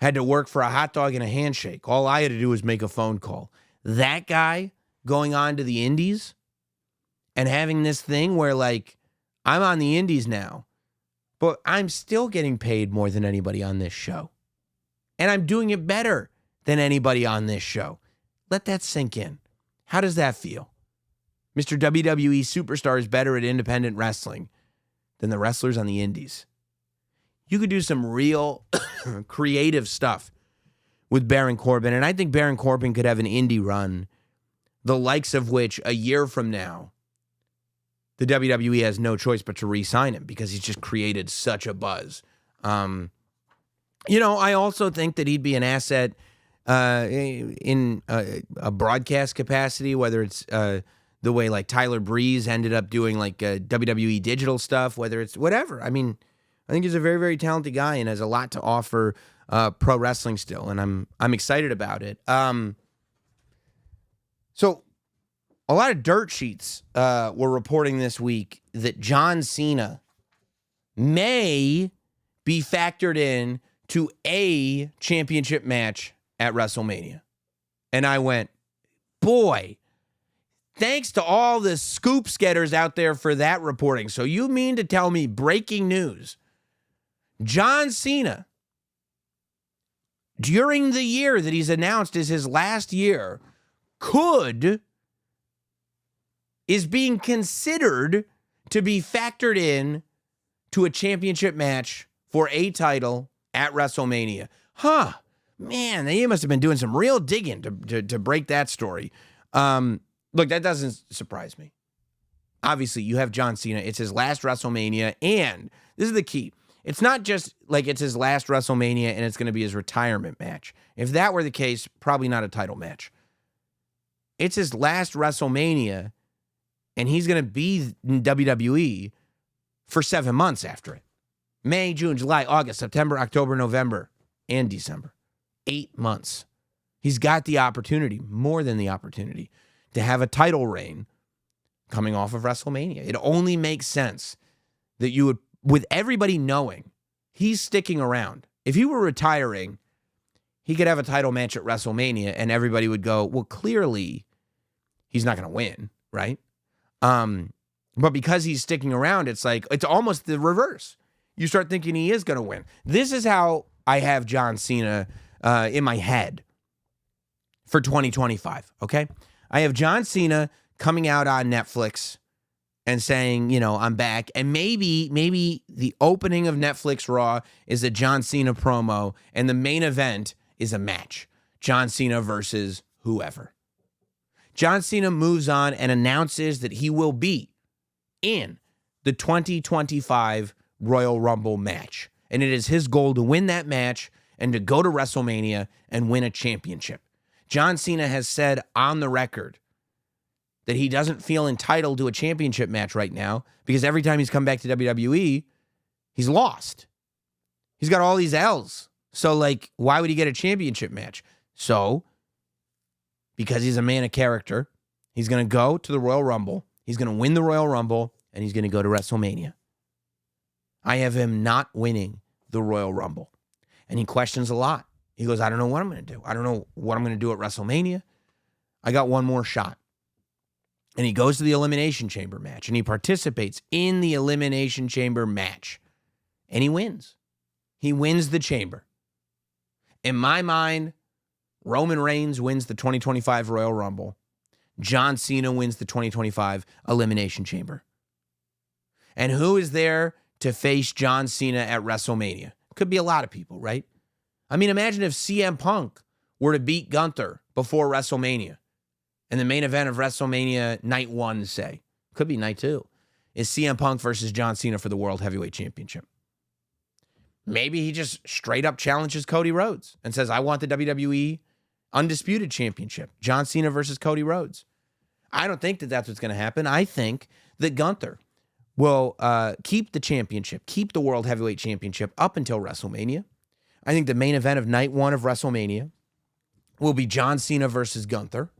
[SPEAKER 1] had to work for a hot dog and a handshake. All I had to do was make a phone call. That guy going on to the indies and having this thing where, like, I'm on the indies now, but I'm still getting paid more than anybody on this show. And I'm doing it better than anybody on this show. Let that sink in. How does that feel? Mr. WWE Superstar is better at independent wrestling than the wrestlers on the indies. You could do some real creative stuff with Baron Corbin, and I think Baron Corbin could have an indie run, the likes of which a year from now, the WWE has no choice but to re-sign him because he's just created such a buzz. I also think that he'd be an asset in a broadcast capacity, whether it's the way like Tyler Breeze ended up doing like WWE digital stuff, whether it's whatever. I mean, I think he's a very, very talented guy and has a lot to offer pro wrestling still, and I'm excited about it. So a lot of dirt sheets were reporting this week that John Cena may be factored in to a championship match at WrestleMania. And I went, boy, thanks to all the scoops getters out there for that reporting. So you mean to tell me, breaking news, John Cena, during the year that he's announced is his last year, is being considered to be factored in to a championship match for a title at WrestleMania. Huh. Man, they must have been doing some real digging to break that story. Look, that doesn't surprise me. Obviously, you have John Cena. It's his last WrestleMania, and this is the key. It's not just like it's his last WrestleMania and it's going to be his retirement match. If that were the case, probably not a title match. It's his last WrestleMania, and he's going to be in WWE for 7 months after it. May, June, July, August, September, October, November, and December. 8 months. He's got the opportunity, more than the opportunity, to have a title reign coming off of WrestleMania. It only makes sense that you would, with everybody knowing he's sticking around. If he were retiring, he could have a title match at WrestleMania and everybody would go, well, clearly he's not going to win, right? But because he's sticking around, it's like, it's almost the reverse. You start thinking he is going to win. This is how I have John Cena in my head for 2025, okay? I have John Cena coming out on Netflix and saying, I'm back. And maybe the opening of Netflix Raw is a John Cena promo, and the main event is a match. John Cena versus whoever. John Cena moves on and announces that he will be in the 2025 Royal Rumble match. And it is his goal to win that match and to go to WrestleMania and win a championship. John Cena has said on the record that he doesn't feel entitled to a championship match right now because every time he's come back to WWE, he's lost. He's got all these L's. So, like, why would he get a championship match? So, because he's a man of character, he's going to go to the Royal Rumble. He's going to win the Royal Rumble, and he's going to go to WrestleMania. I have him not winning the Royal Rumble. And he questions a lot. He goes, I don't know what I'm going to do. I don't know what I'm going to do at WrestleMania. I got one more shot. And he goes to the Elimination Chamber match, and he participates in the Elimination Chamber match. And he wins. He wins the chamber. In my mind, Roman Reigns wins the 2025 Royal Rumble. John Cena wins the 2025 Elimination Chamber. And who is there to face John Cena at WrestleMania? Could be a lot of people, right? I mean, imagine if CM Punk were to beat Gunther before WrestleMania. And the main event of WrestleMania night 1, say, could be night 2, is CM Punk versus John Cena for the World Heavyweight Championship. Maybe he just straight up challenges Cody Rhodes and says, I want the WWE Undisputed Championship. John Cena versus Cody Rhodes. I don't think that that's what's going to happen. I think that Gunther will keep the championship, keep the World Heavyweight Championship up until WrestleMania. I think the main event of night 1 of WrestleMania will be John Cena versus Gunther.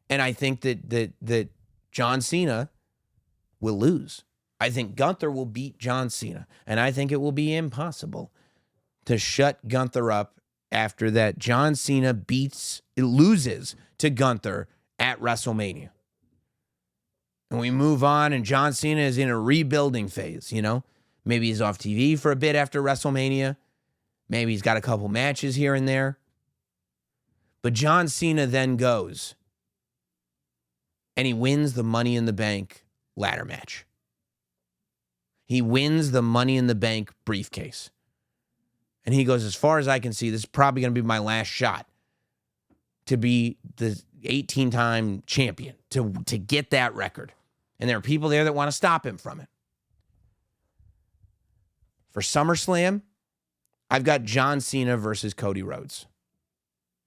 [SPEAKER 1] And I think that John Cena will lose. I think Gunther will beat John Cena. And I think it will be impossible to shut Gunther up after that. John Cena loses to Gunther at WrestleMania. And we move on, and John Cena is in a rebuilding phase, you know? Maybe he's off TV for a bit after WrestleMania. Maybe he's got a couple matches here and there. But John Cena then goes, and he wins the Money in the Bank ladder match. He wins the Money in the Bank briefcase. And he goes, as far as I can see, this is probably going to be my last shot to be the 18-time champion, to get that record. And there are people there that want to stop him from it. For SummerSlam, I've got John Cena versus Cody Rhodes.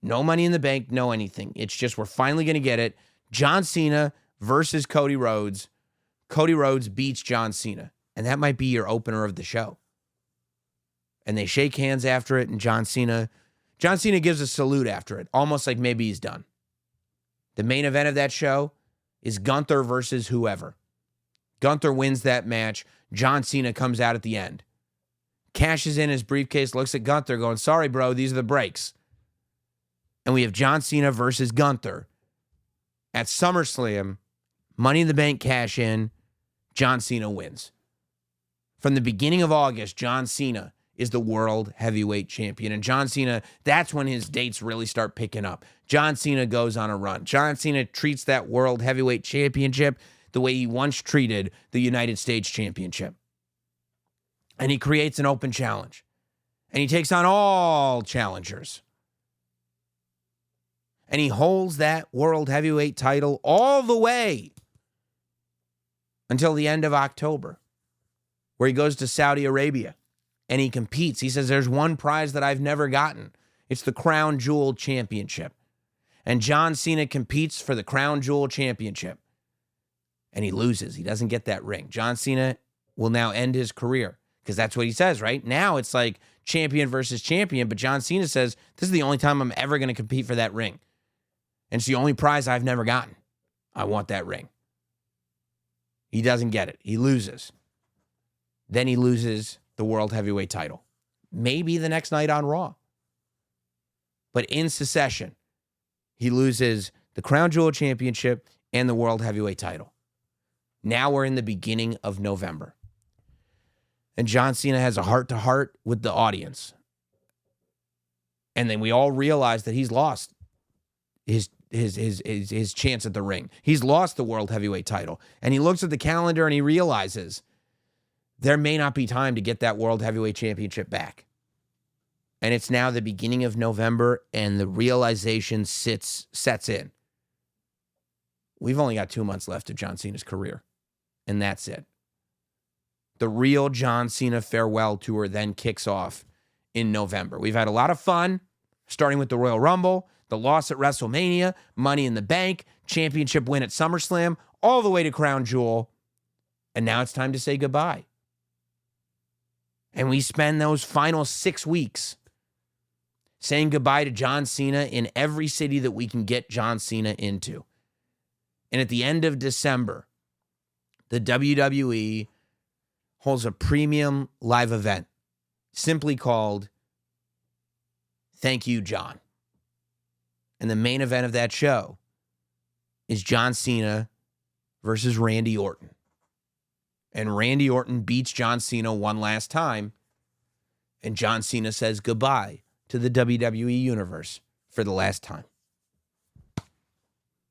[SPEAKER 1] No Money in the Bank, no anything. It's just we're finally going to get it. John Cena versus Cody Rhodes. Cody Rhodes beats John Cena. And that might be your opener of the show. And they shake hands after it, and John Cena gives a salute after it, almost like maybe he's done. The main event of that show is Gunther versus whoever. Gunther wins that match. John Cena comes out at the end. Cashes in his briefcase, looks at Gunther going, sorry, bro, these are the breaks. And we have John Cena versus Gunther at SummerSlam. Money in the Bank cash in. John Cena wins. From the beginning of August, John Cena is the World Heavyweight Champion. And John Cena, that's when his dates really start picking up. John Cena goes on a run. John Cena treats that World Heavyweight Championship the way he once treated the United States Championship. And he creates an open challenge. And he takes on all challengers. And he holds that World Heavyweight title all the way until the end of October, where he goes to Saudi Arabia and he competes. He says, there's one prize that I've never gotten. It's the Crown Jewel Championship. And John Cena competes for the Crown Jewel Championship. And he loses. He doesn't get that ring. John Cena will now end his career because that's what he says, right? Now it's like champion versus champion, but John Cena says, this is the only time I'm ever going to compete for that ring. And it's the only prize I've never gotten. I want that ring. He doesn't get it. He loses. Then he loses the World Heavyweight title. Maybe the next night on Raw. But in succession, he loses the Crown Jewel Championship and the World Heavyweight title. Now we're in the beginning of November. And John Cena has a heart-to-heart with the audience. And then we all realize that he's lost his chance at the ring. He's lost the World Heavyweight title. And he looks at the calendar and he realizes there may not be time to get that World Heavyweight Championship back. And it's now the beginning of November, and the realization sets in. We've only got 2 months left of John Cena's career. and that's it. The real John Cena farewell tour then kicks off in November. We've had a lot of fun, starting with the Royal Rumble, the loss at WrestleMania, Money in the Bank, championship win at SummerSlam, all the way to Crown Jewel. And now it's time to say goodbye. And we spend those final 6 weeks saying goodbye to John Cena in every city that we can get John Cena into. And at the end of December, the WWE holds a premium live event simply called Thank You, John. And the main event of that show is John Cena versus Randy Orton. And Randy Orton beats John Cena one last time. And John Cena says goodbye to the WWE Universe for the last time.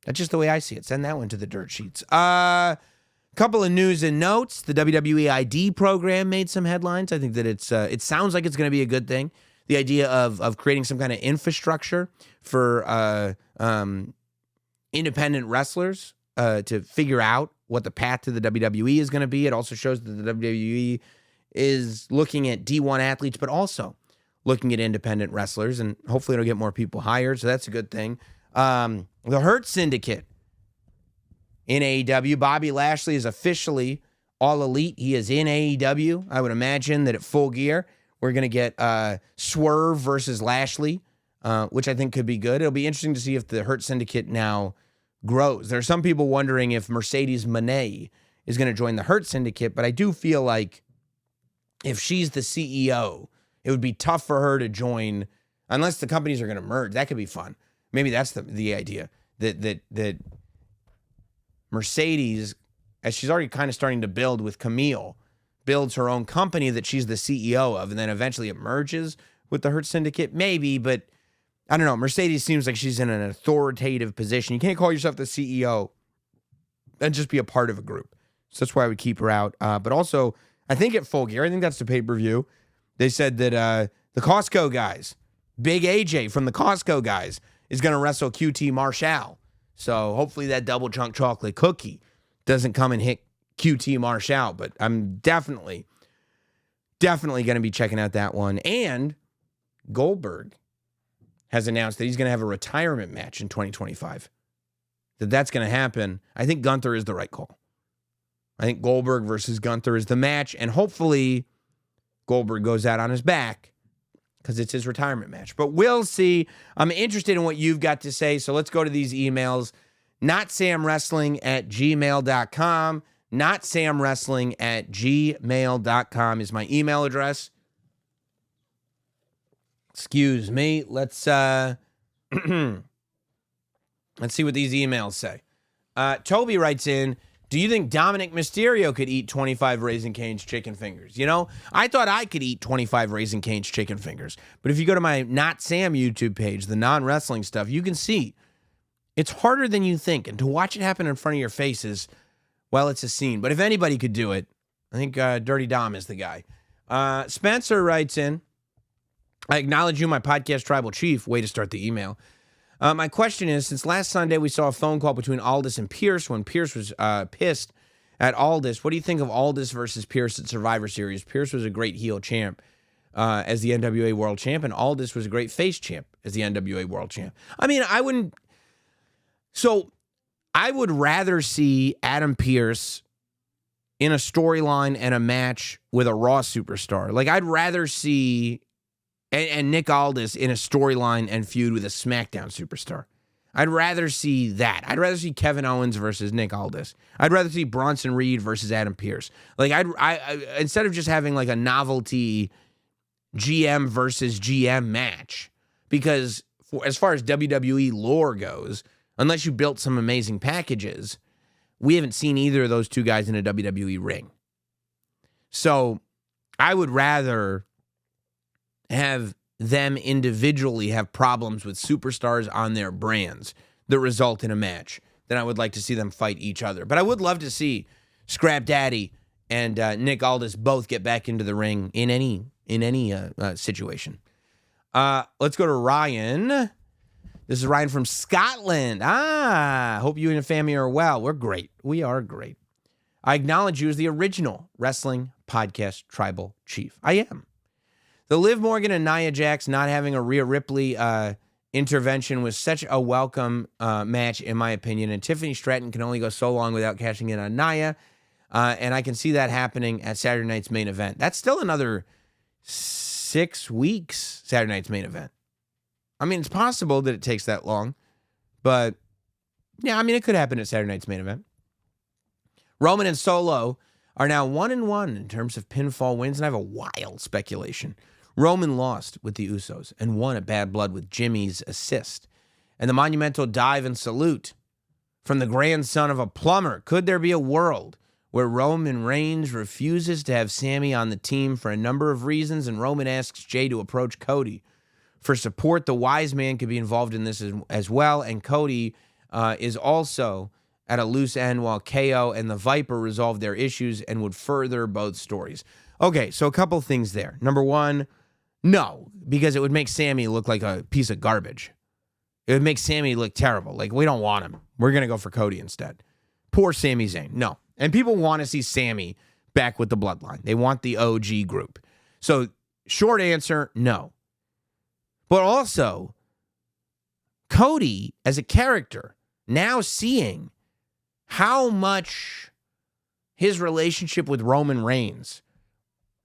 [SPEAKER 1] That's just the way I see it. Send that one to the dirt sheets. Couple of news and notes. The WWE ID program made some headlines. I think that it sounds like it's going to be a good thing. The idea of creating some kind of infrastructure for independent wrestlers to figure out what the path to the WWE is going to be. It also shows that the WWE is looking at D1 athletes, but also looking at independent wrestlers, and hopefully it'll get more people hired, so that's a good thing. The Hurt Syndicate in AEW. Bobby Lashley is officially All Elite. He is in AEW. I would imagine that at Full Gear, we're going to get Swerve versus Lashley, which I think could be good. It'll be interesting to see if the Hurt Syndicate now grows. There are some people wondering if Mercedes Moné is going to join the Hurt Syndicate, but I do feel like if she's the CEO, it would be tough for her to join unless the companies are going to merge. That could be fun. Maybe that's the idea, that Mercedes, as she's already kind of starting to build with Camille, builds her own company that she's the CEO of, and then eventually it merges with the Hurt Syndicate. Maybe, but I don't know. Mercedes seems like she's in an authoritative position. You can't call yourself the CEO and just be a part of a group. So that's why I would keep her out. But also, I think at Full Gear, I think that's the pay-per-view, they said that the Costco guys, Big AJ from the Costco guys, is going to wrestle QT Marshall. So hopefully that double chunk chocolate cookie doesn't come and hit QT Marshall. But I'm definitely going to be checking out that one. And Goldberg has announced that he's going to have a retirement match in 2025. That's going to happen. I think Gunther is the right call. I think Goldberg versus Gunther is the match. And hopefully Goldberg goes out on his back because it's his retirement match. But we'll see. I'm interested in what you've got to say. So let's go to these emails. NotSamWrestling@gmail.com. NotSamWrestling@gmail.com is my email address. Excuse me. Let's let's see what these emails say. Toby writes in, do you think Dominic Mysterio could eat 25 Raising Cane's chicken fingers? You know, I thought I could eat 25 Raising Cane's chicken fingers. But if you go to my Not Sam YouTube page, the non-wrestling stuff, you can see it's harder than you think. And to watch it happen in front of your face is, well, it's a scene. But if anybody could do it, I think Dirty Dom is the guy. Spencer writes in, I acknowledge you, my podcast tribal chief. Way to start the email. My question is, since last Sunday we saw a phone call between Aldis and Pierce when Pierce was pissed at Aldis, what do you think of Aldis versus Pierce at Survivor Series? Pierce was a great heel champ as the NWA World Champ, and Aldis was a great face champ as the NWA World Champ. I mean, I would rather see Adam Pierce in a storyline and a match with a Raw superstar. Like, I'd rather see... And Nick Aldis in a storyline and feud with a SmackDown superstar. I'd rather see that. I'd rather see Kevin Owens versus Nick Aldis. I'd rather see Bronson Reed versus Adam Pierce. Like, I instead of just having like a novelty GM versus GM match, because as far as WWE lore goes, unless you built some amazing packages, we haven't seen either of those two guys in a WWE ring. So I would rather have them individually have problems with superstars on their brands that result in a match than I would like to see them fight each other. But I would love to see Scrap Daddy and Nick Aldis both get back into the ring in any situation. Let's go to Ryan. This is Ryan from Scotland. Hope you and your family are well. We're great. We are great. I acknowledge you as the original wrestling podcast tribal chief. I am. The Liv Morgan and Nia Jax not having a Rhea Ripley intervention was such a welcome match, in my opinion. And Tiffany Stratton can only go so long without cashing in on Nia. And I can see that happening at Saturday night's main event. That's still another 6 weeks, Saturday night's main event. I mean, it's possible that it takes that long. But, yeah, I mean, it could happen at Saturday night's main event. Roman and Solo are now 1-1 in terms of pinfall wins. And I have a wild speculation. Roman lost with the Usos and won at Bad Blood with Jimmy's assist. And the monumental dive and salute from the grandson of a plumber. Could there be a world where Roman Reigns refuses to have Sami on the team for a number of reasons, and Roman asks Jay to approach Cody for support? The wise man could be involved in this as well, and Cody is also at a loose end while KO and the Viper resolve their issues and would further both stories. Okay, so a couple things there. Number one, no, because it would make Sami look like a piece of garbage. It would make Sami look terrible. Like, we don't want him. We're going to go for Cody instead. Poor Sami Zayn. No. And people want to see Sami back with the bloodline. They want the OG group. So, short answer, no. But also, Cody, as a character, now seeing how much his relationship with Roman Reigns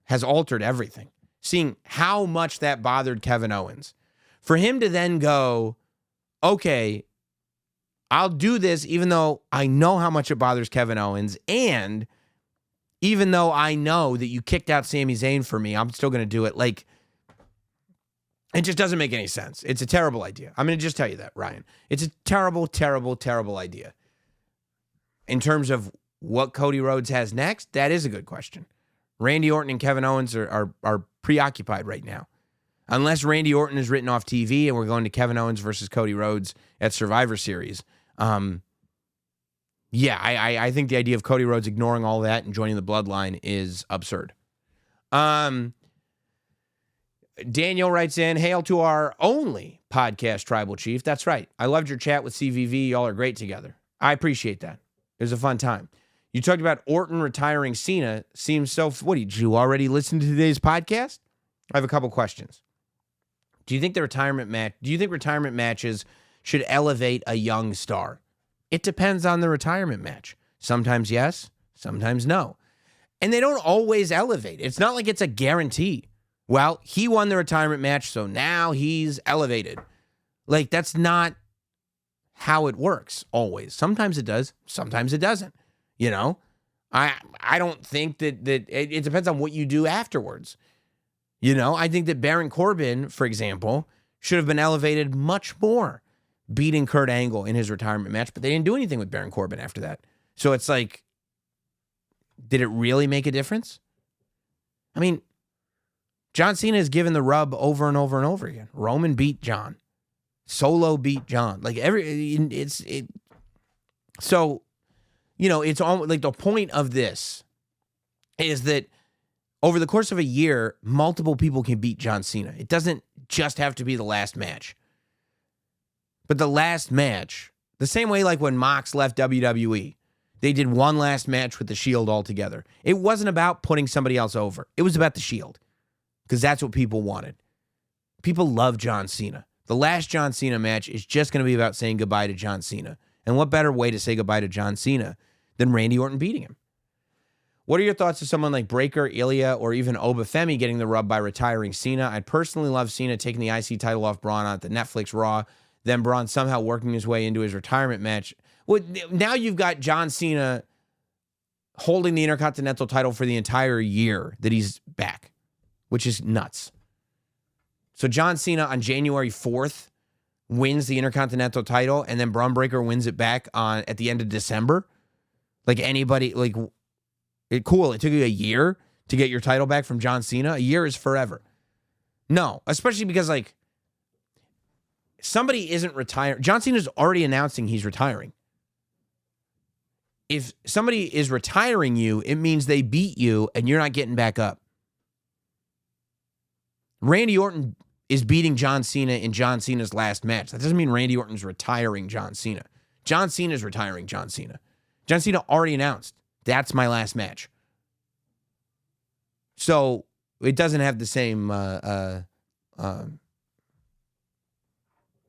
[SPEAKER 1] has altered everything. Seeing how much that bothered Kevin Owens. For him to then go, okay, I'll do this even though I know how much it bothers Kevin Owens, and even though I know that you kicked out Sami Zayn for me, I'm still going to do it. Like, it just doesn't make any sense. It's a terrible idea. I'm going to just tell you that, Ryan. It's a terrible, terrible, terrible idea. In terms of what Cody Rhodes has next, that is a good question. Randy Orton and Kevin Owens are preoccupied right now. Unless Randy Orton is written off TV and we're going to Kevin Owens versus Cody Rhodes at Survivor Series. I think the idea of Cody Rhodes ignoring all that and joining the bloodline is absurd. Daniel writes in, hail to our only podcast tribal chief. That's right. I loved your chat with CVV. Y'all are great together. I appreciate that. It was a fun time. You talked about Orton retiring Cena. Seems so... What, did you already listen to today's podcast? I have a couple questions. Do you think retirement matches should elevate a young star? It depends on the retirement match. Sometimes yes, sometimes no. And they don't always elevate. It's not like it's a guarantee. Well, he won the retirement match, so now he's elevated. Like, that's not how it works always. Sometimes it does, sometimes it doesn't. You know, I don't think that it depends on what you do afterwards. You know, I think that Baron Corbin, for example, should have been elevated much more, beating Kurt Angle in his retirement match, but they didn't do anything with Baron Corbin after that. So it's like, did it really make a difference? I mean, John Cena has given the rub over and over and over again. Roman beat John. Solo beat John. Like, so, you know, it's almost like the point of this is that over the course of a year, multiple people can beat John Cena. It doesn't just have to be the last match. But the last match, the same way like when Mox left WWE, they did one last match with the Shield altogether. It wasn't about putting somebody else over. It was about the Shield because that's what people wanted. People love John Cena. The last John Cena match is just going to be about saying goodbye to John Cena. And what better way to say goodbye to John Cena than Randy Orton beating him? What are your thoughts of someone like Breakker, Ilya, or even Obafemi getting the rub by retiring Cena? I'd personally love Cena taking the IC title off Braun on the Netflix Raw, then Braun somehow working his way into his retirement match. Well, now you've got John Cena holding the Intercontinental title for the entire year that he's back, which is nuts. So John Cena on January 4th wins the Intercontinental title, and then Braun Breaker wins it back at the end of December. Like anybody, like, cool. It took you a year to get your title back from John Cena. A year is forever. No, especially because, like, somebody isn't retiring. John Cena's already announcing he's retiring. If somebody is retiring you, it means they beat you and you're not getting back up. Randy Orton is beating John Cena in John Cena's last match. That doesn't mean Randy Orton's retiring John Cena. John Cena's retiring John Cena. John Cena already announced That's my last match. So it doesn't have the same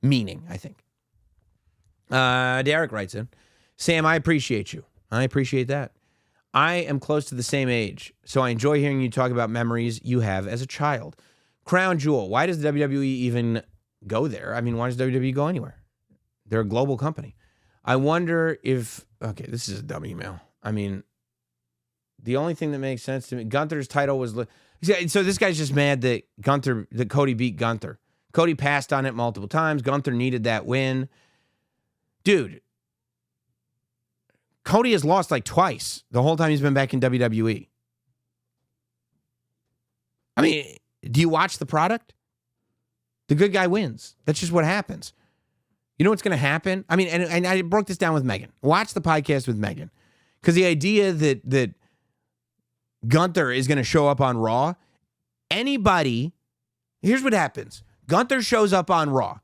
[SPEAKER 1] meaning, I think. Derek writes in, Sam, I appreciate you. I appreciate that. I am close to the same age, so I enjoy hearing you talk about memories you have as a child. Crown Jewel, why does WWE even go there? I mean, why does WWE go anywhere? They're a global company. I wonder if, okay, this is a dumb email. I mean, the only thing that makes sense to me, Gunther's title was, so this guy's just mad that Cody beat Gunther. Cody passed on it multiple times. Gunther needed that win. Dude, Cody has lost like twice the whole time he's been back in WWE. I mean, do you watch the product? The good guy wins. That's just what happens. You know what's going to happen? I mean, and I broke this down with Megan. Watch the podcast with Megan. Because the idea that Gunther is going to show up on Raw, here's what happens. Gunther shows up on Raw.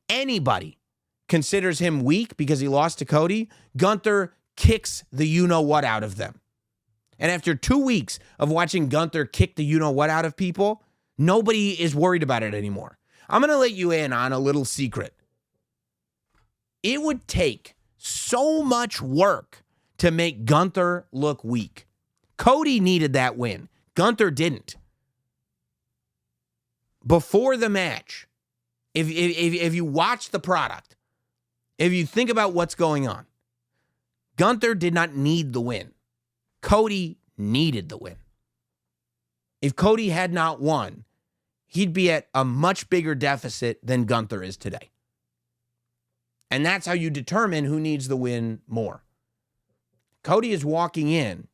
[SPEAKER 1] Anybody considers him weak because he lost to Cody. Gunther kicks the you-know-what out of them. And after 2 weeks of watching Gunther kick the you-know-what out of people, nobody is worried about it anymore. I'm going to let you in on a little secret. It would take so much work to make Gunther look weak. Cody needed that win. Gunther didn't. Before the match, if you watch the product, if you think about what's going on, Gunther did not need the win. Cody needed the win. If Cody had not won, he'd be at a much bigger deficit than Gunther is today. And that's how you determine who needs the win more. Cody is walking in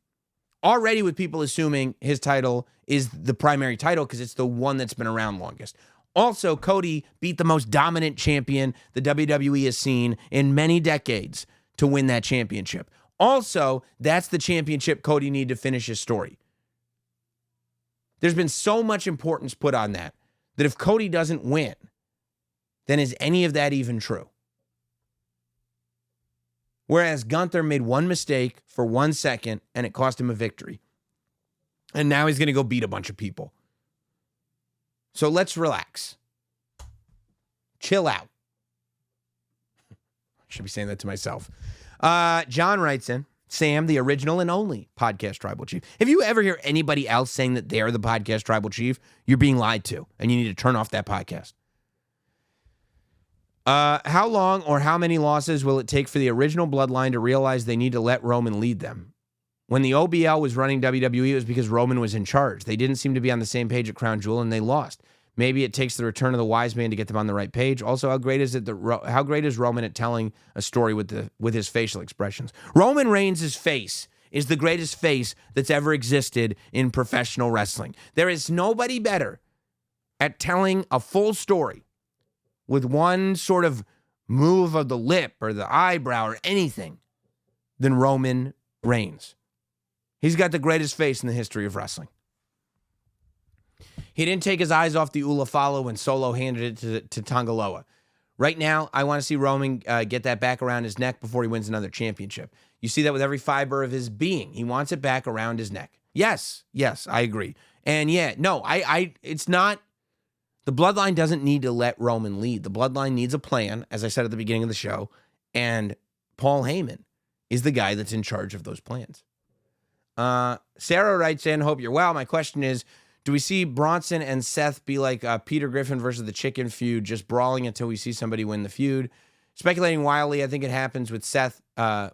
[SPEAKER 1] already with people assuming his title is the primary title because it's the one that's been around longest. Also, Cody beat the most dominant champion the WWE has seen in many decades to win that championship. Also, that's the championship Cody needed to finish his story. There's been so much importance put on that if Cody doesn't win, then is any of that even true? Whereas Gunther made one mistake for 1 second and it cost him a victory. And now he's going to go beat a bunch of people. So let's relax. Chill out. I should be saying that to myself. John writes in, Sam, the original and only podcast tribal chief. If you ever hear anybody else saying that they're the podcast tribal chief, you're being lied to, and you need to turn off that podcast. How long or how many losses will it take for the original bloodline to realize they need to let Roman lead them? When the OBL was running WWE, it was because Roman was in charge. They didn't seem to be on the same page at Crown Jewel, and they lost. Maybe it takes the return of the wise man to get them on the right page. Also, how great is Roman at telling a story with his facial expressions? Roman Reigns' face is the greatest face that's ever existed in professional wrestling. There is nobody better at telling a full story with one sort of move of the lip or the eyebrow or anything than Roman Reigns. He's got the greatest face in the history of wrestling. He didn't take his eyes off the Ulafalo when Solo handed it to Tongaloa. Right now, I want to see Roman get that back around his neck before he wins another championship. You see that with every fiber of his being. He wants it back around his neck. Yes, I agree. And yeah, no, it's not, the bloodline doesn't need to let Roman lead. The bloodline needs a plan, as I said at the beginning of the show, and Paul Heyman is the guy that's in charge of those plans. Sarah writes in, hope you're well. My question is, do we see Bronson and Seth be like Peter Griffin versus the Chicken feud, just brawling until we see somebody win the feud? Speculating wildly, I think it happens with Seth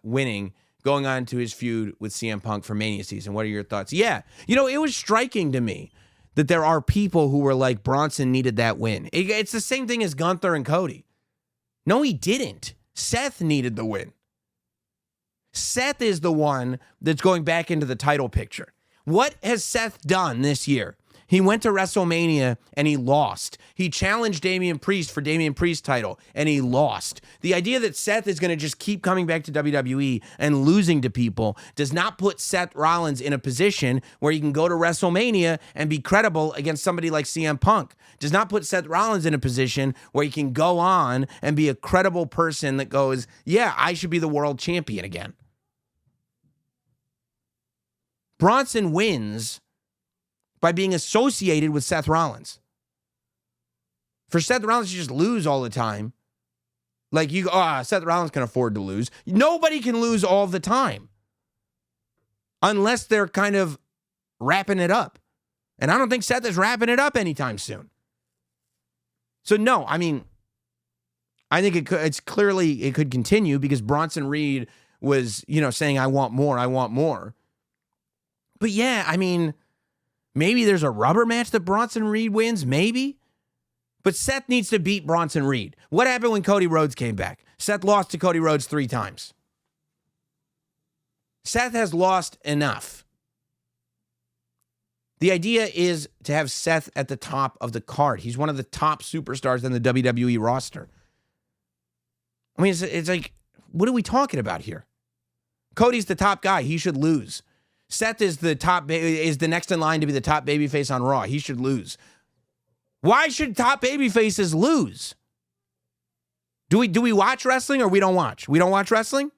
[SPEAKER 1] winning, going on to his feud with CM Punk for Mania season. What are your thoughts? Yeah, it was striking to me that there are people who were like, Bronson needed that win. It's the same thing as Gunther and Cody. No, he didn't. Seth needed the win. Seth is the one that's going back into the title picture. What has Seth done this year? He went to WrestleMania and he lost. He challenged Damian Priest for Damian Priest's title and he lost. The idea that Seth is going to just keep coming back to WWE and losing to people does not put Seth Rollins in a position where he can go to WrestleMania and be credible against somebody like CM Punk. Does not put Seth Rollins in a position where he can go on and be a credible person that goes, yeah, I should be the world champion again. Bronson wins by being associated with Seth Rollins. For Seth Rollins to just lose all the time, like Seth Rollins can afford to lose. Nobody can lose all the time unless they're kind of wrapping it up. And I don't think Seth is wrapping it up anytime soon. So no, I mean, I think it could continue because Bronson Reed was, saying, I want more, I want more. But yeah, I mean, maybe there's a rubber match that Bronson Reed wins, maybe. But Seth needs to beat Bronson Reed. What happened when Cody Rhodes came back? Seth lost to Cody Rhodes 3 times. Seth has lost enough. The idea is to have Seth at the top of the card. He's one of the top superstars in the WWE roster. I mean, it's like, what are we talking about here? Cody's the top guy. He should lose. Seth is the next in line to be the top babyface on Raw. He should lose. Why should top babyfaces lose? Do we watch wrestling or we don't watch? We don't watch wrestling?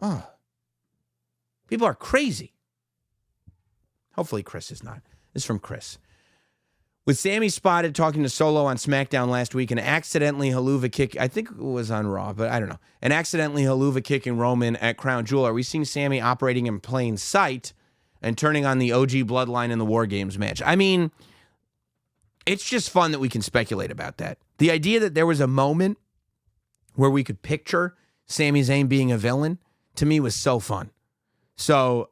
[SPEAKER 1] Oh. People are crazy. Hopefully Chris is not. This is from Chris. With Sammy spotted talking to Solo on SmackDown last week and accidentally haluva kick, I think it was on Raw, but I don't know, and accidentally haluva kicking Roman at Crown Jewel, are we seeing Sammy operating in plain sight and turning on the OG bloodline in the War Games match? I mean, it's just fun that we can speculate about that. The idea that there was a moment where we could picture Sami Zayn being a villain, to me, was so fun. So,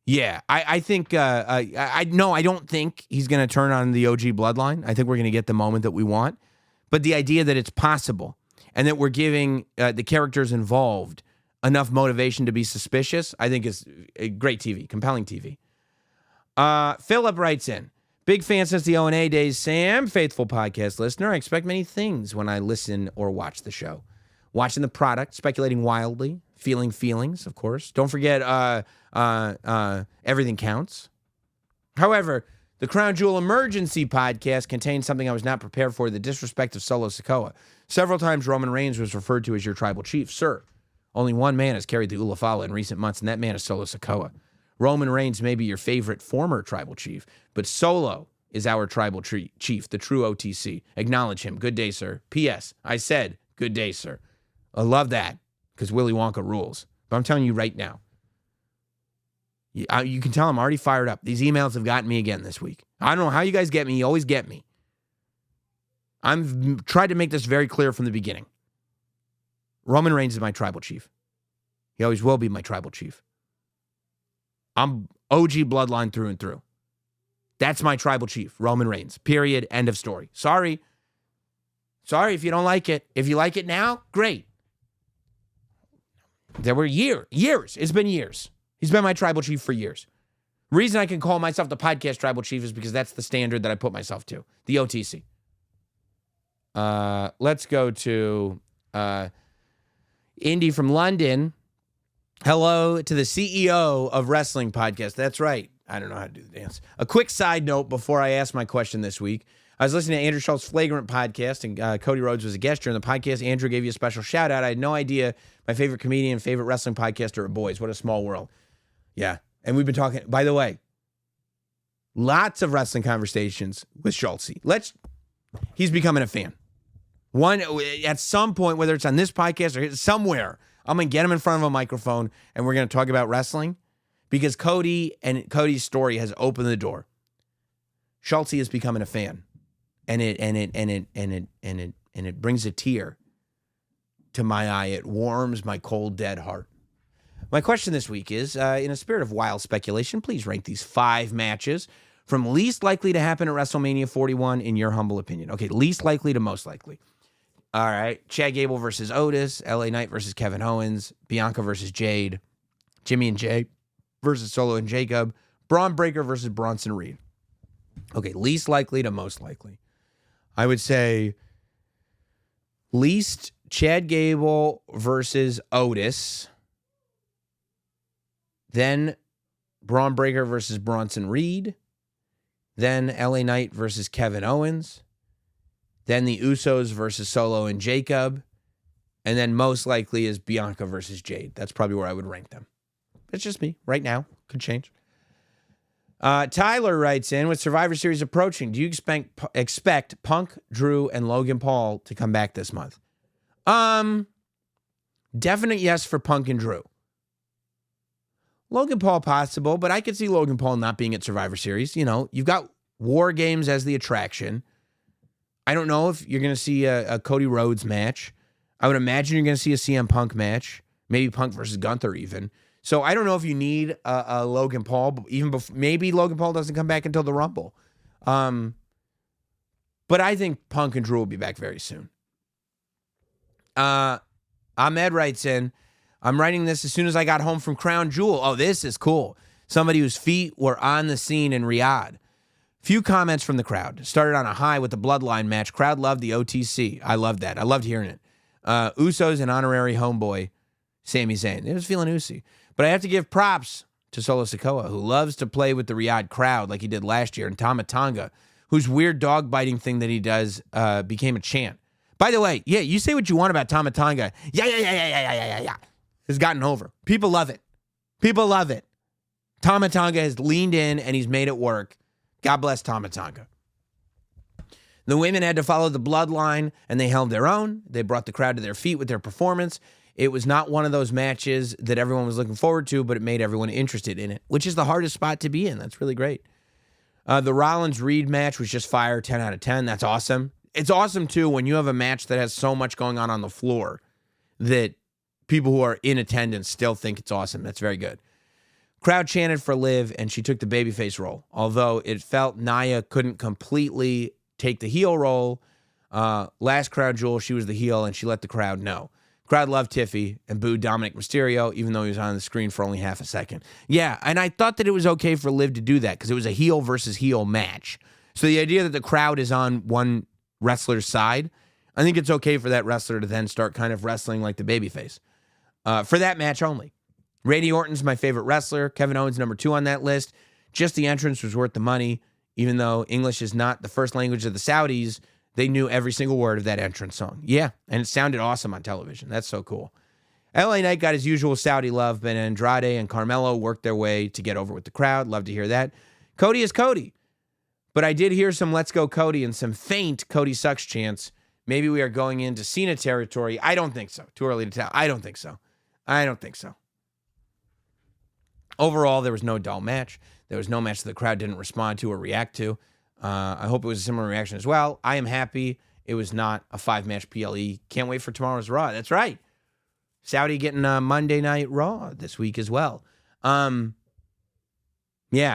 [SPEAKER 1] yeah, I think, I don't think he's going to turn on the OG bloodline. I think we're going to get the moment that we want. But the idea that it's possible and that we're giving the characters involved enough motivation to be suspicious, I think is a great TV, compelling TV. Philip writes in, big fan since the O&A days, Sam, faithful podcast listener. I expect many things when I listen or watch the show. Watching the product, speculating wildly, feeling feelings, of course. Don't forget Everything Counts. However, the Crown Jewel Emergency podcast contains something I was not prepared for, the disrespect of Solo Sikoa. Several times Roman Reigns was referred to as your tribal chief. Sir, only one man has carried the Ulafala in recent months, and that man is Solo Sikoa. Roman Reigns may be your favorite former tribal chief, but Solo is our tribal chief, the true OTC. Acknowledge him. Good day, sir. P.S. I said, good day, sir. I love that because Willy Wonka rules. But I'm telling you right now, you can tell I'm already fired up. These emails have gotten me again this week. I don't know how you guys get me. You always get me. I've tried to make this very clear from the beginning. Roman Reigns is my tribal chief. He always will be my tribal chief. I'm OG bloodline through and through. That's my tribal chief, Roman Reigns. Period. End of story. Sorry. Sorry if you don't like it. If you like it now, great. There were years. It's been years. He's been my tribal chief for years. Reason I can call myself the podcast tribal chief is because that's the standard that I put myself to. The OTC. Let's go to Indy from London. Hello to the CEO of Wrestling Podcast. That's right. I don't know how to do the dance. A quick side note before I ask my question this week. I was listening to Andrew Schultz's Flagrant podcast, and Cody Rhodes was a guest during the podcast. Andrew gave you a special shout-out. I had no idea my favorite comedian, favorite wrestling podcaster are boys. What a small world. Yeah. And we've been talking, by the way, lots of wrestling conversations with Schultz. He's becoming a fan. At some point, whether it's on this podcast or somewhere, I'm going to get him in front of a microphone, and we're going to talk about wrestling because Cody's story has opened the door. Schultz is becoming a fan. And it brings a tear to my eye. It warms my cold, dead heart. My question this week is, in a spirit of wild speculation, please rank these 5 matches from least likely to happen at WrestleMania 41 in your humble opinion. Okay, least likely to most likely. All right, Chad Gable versus Otis, LA Knight versus Kevin Owens, Bianca versus Jade, Jimmy and Jay versus Solo and Jacob, Braun Breaker versus Bronson Reed. Okay, least likely to most likely. I would say least Chad Gable versus Otis, then Braun Breaker versus Bronson Reed, then LA Knight versus Kevin Owens, then the Usos versus Solo and Jacob, and then most likely is Bianca versus Jade. That's probably where I would rank them. It's just me right now. Could change. Tyler writes in, with Survivor Series approaching, do you expect Punk, Drew, and Logan Paul to come back this month? Definite yes for Punk and Drew. Logan Paul possible, but I could see Logan Paul not being at Survivor Series. You know, you've got War Games as the attraction. I don't know if you're going to see a Cody Rhodes match. I would imagine you're going to see a CM Punk match, maybe Punk versus Gunther even. So I don't know if you need a Logan Paul, even before, maybe Logan Paul doesn't come back until the Rumble. But I think Punk and Drew will be back very soon. Ahmed writes in, I'm writing this as soon as I got home from Crown Jewel. Oh, this is cool. Somebody whose feet were on the scene in Riyadh. Few comments from the crowd. Started on a high with the Bloodline match. Crowd loved the OTC. I loved that. I loved hearing it. Usos and honorary homeboy, Sami Zayn. It was feeling Usi. But I have to give props to Solo Sikoa, who loves to play with the Riyadh crowd like he did last year, and Tama Tonga, whose weird dog biting thing that he does became a chant. By the way, yeah, you say what you want about Tama Tonga. Yeah. Has gotten over. People love it. People love it. Tama Tonga has leaned in and he's made it work. God bless Tama Tonga. The women had to follow the bloodline and they held their own. They brought the crowd to their feet with their performance. It was not one of those matches that everyone was looking forward to, but it made everyone interested in it, which is the hardest spot to be in. That's really great. The Rollins-Reed match was just fire, 10 out of 10. That's awesome. It's awesome, too, when you have a match that has so much going on the floor that people who are in attendance still think it's awesome. That's very good. Crowd chanted for Liv, and she took the babyface role, although it felt Nia couldn't completely take the heel role. Last Crown Jewel, she was the heel, and she let the crowd know. Crowd loved Tiffy and booed Dominic Mysterio, even though he was on the screen for only half a second. Yeah, and I thought that it was okay for Liv to do that because it was a heel versus heel match. So the idea that the crowd is on one wrestler's side, I think it's okay for that wrestler to then start kind of wrestling like the babyface. For that match only. Randy Orton's my favorite wrestler. Kevin Owens, number 2 on that list. Just the entrance was worth the money. Even though English is not the first language of the Saudis, they knew every single word of that entrance song. Yeah, and it sounded awesome on television. That's so cool. LA Knight got his usual Saudi love, but Andrade and Carmelo worked their way to get over with the crowd. Love to hear that. Cody is Cody. But I did hear some Let's Go Cody and some faint Cody sucks chants. Maybe we are going into Cena territory. I don't think so. Too early to tell. I don't think so. Overall, there was no dull match. There was no match that the crowd didn't respond to or react to. I hope it was a similar reaction as well. I am happy it was not a 5-match PLE. Can't wait for tomorrow's Raw. That's right. Saudi getting a Monday Night Raw this week as well. Yeah,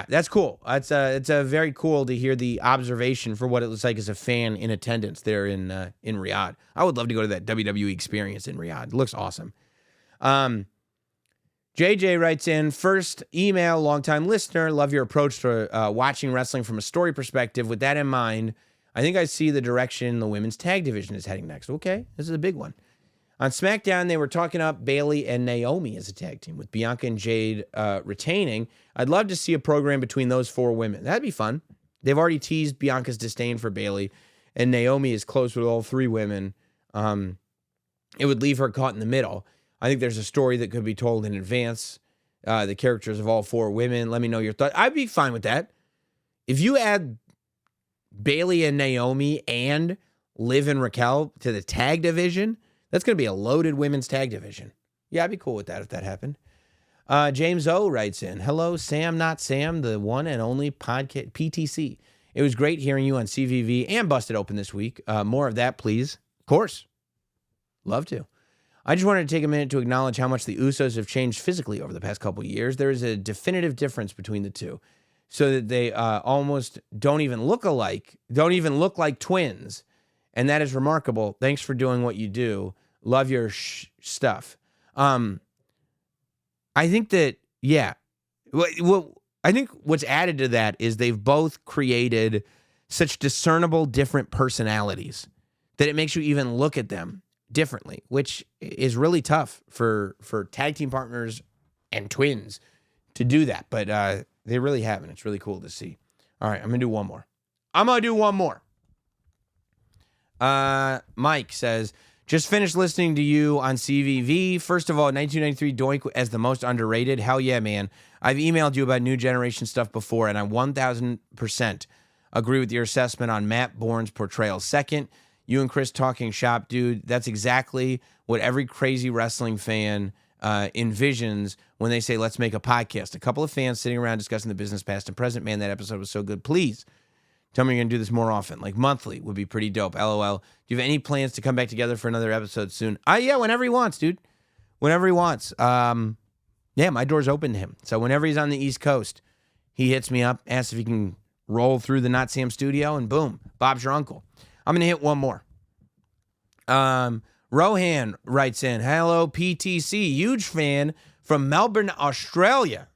[SPEAKER 1] that's cool. It's very cool to hear the observation for what it looks like as a fan in attendance there in Riyadh. I would love to go to that WWE experience in Riyadh. It looks awesome. JJ writes in, first email, longtime listener, love your approach to watching wrestling from a story perspective. With that in mind, I think I see the direction the women's tag division is heading next. Okay, this is a big one. On SmackDown, they were talking up Bayley and Naomi as a tag team, with Bianca and Jade retaining. I'd love to see a program between those 4 women. That'd be fun. They've already teased Bianca's disdain for Bayley, and Naomi is close with all 3 women. It would leave her caught in the middle. I think there's a story that could be told in advance. The characters of all 4 women. Let me know your thoughts. I'd be fine with that. If you add Bayley and Naomi and Liv and Raquel to the tag division, that's going to be a loaded women's tag division. Yeah, I'd be cool with that if that happened. James O writes in, hello, Sam, not Sam, the one and only podcast PTC. It was great hearing you on CVV and Busted Open this week. More of that, please. Of course. Love to. I just wanted to take a minute to acknowledge how much the Usos have changed physically over the past couple of years. There is a definitive difference between the two, so that they almost don't even look alike, don't even look like twins, and that is remarkable. Thanks for doing what you do. Love your stuff. I think that, yeah. Well, I think what's added to that is they've both created such discernible different personalities that it makes you even look at them differently, which is really tough for tag team partners and twins to do that. But they really haven't. It's really cool to see. All right, I'm going to do one more. Mike says, Just finished listening to you on CVV. First of all, 1993 Doink as the most underrated. Hell yeah, man. I've emailed you about new generation stuff before, and I 1,000% agree with your assessment on Matt Bourne's portrayal. Second, you and Chris talking shop, dude. That's exactly what every crazy wrestling fan envisions when they say, let's make a podcast. A couple of fans sitting around discussing the business past and present. Man, that episode was so good. Please tell me you're going to do this more often. Like monthly would be pretty dope. LOL. Do you have any plans to come back together for another episode soon? Yeah, whenever he wants, dude. Whenever he wants. Yeah, my door's open to him. So whenever he's on the East Coast, he hits me up, asks if he can roll through the Not Sam studio, and boom, Bob's your uncle. I'm going to hit one more. Rohan writes in, hello, PTC. Huge fan from Melbourne, Australia.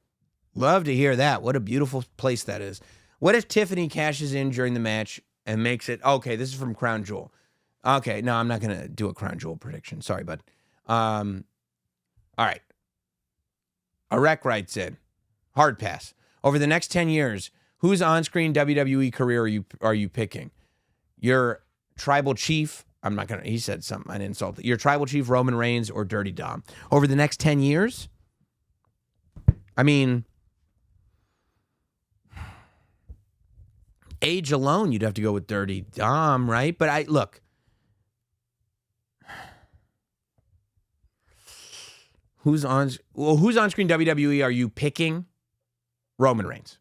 [SPEAKER 1] Love to hear that. What a beautiful place that is. What if Tiffany cashes in during the match and makes it... Okay, this is from Crown Jewel. Okay, no, I'm not going to do a Crown Jewel prediction. Sorry, bud. All right. Arek writes in, hard pass. Over the next 10 years, whose on-screen WWE career are you picking? Your tribal chief... I'm not going to... He said something. I didn't insult it. Your tribal chief, Roman Reigns, or Dirty Dom? Over the next 10 years? I mean... Age alone, you'd have to go with Dirty Dom, right? But look. Who's on screen WWE are you picking? Roman Reigns.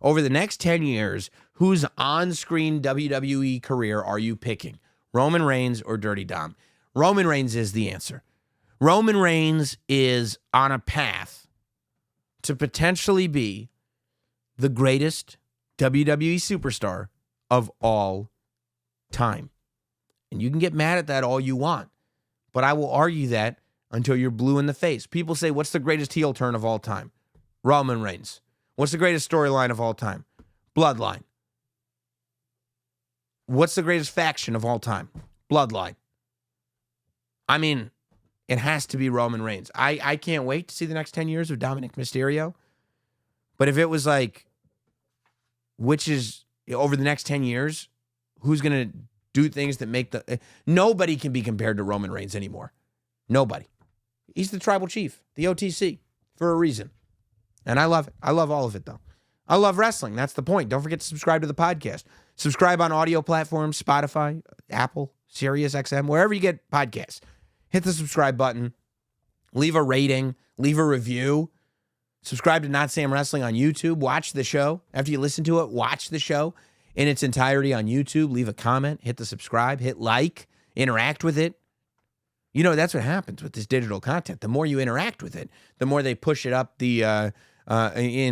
[SPEAKER 1] Over the next 10 years, whose on-screen WWE career are you picking? Roman Reigns or Dirty Dom? Roman Reigns is the answer. Roman Reigns is on a path to potentially be the greatest WWE superstar of all time. And you can get mad at that all you want, but I will argue that until you're blue in the face. People say, what's the greatest heel turn of all time? Roman Reigns. What's the greatest storyline of all time? Bloodline. What's the greatest faction of all time? Bloodline. I mean, it has to be Roman Reigns. I can't wait to see the next 10 years of Dominic Mysterio. But if it was like, which is over the next 10 years, who's going to do things that make nobody can be compared to Roman Reigns anymore. Nobody. He's the tribal chief, the OTC, for a reason. And I love it. I love all of it, though. I love wrestling. That's the point. Don't forget to subscribe to the podcast. Subscribe on audio platforms, Spotify, Apple, Sirius XM, wherever you get podcasts. Hit the subscribe button. Leave a rating. Leave a review. Subscribe to Not Sam Wrestling on YouTube. Watch the show. After you listen to it, watch the show in its entirety on YouTube. Leave a comment. Hit the subscribe. Hit like. Interact with it. You know, that's what happens with this digital content. The more you interact with it, the more they push it up in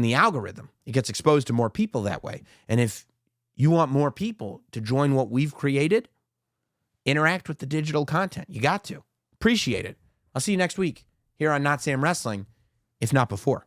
[SPEAKER 1] the algorithm. It gets exposed to more people that way. And if you want more people to join what we've created, interact with the digital content. You got to. Appreciate it. I'll see you next week here on Not Sam Wrestling, if not before.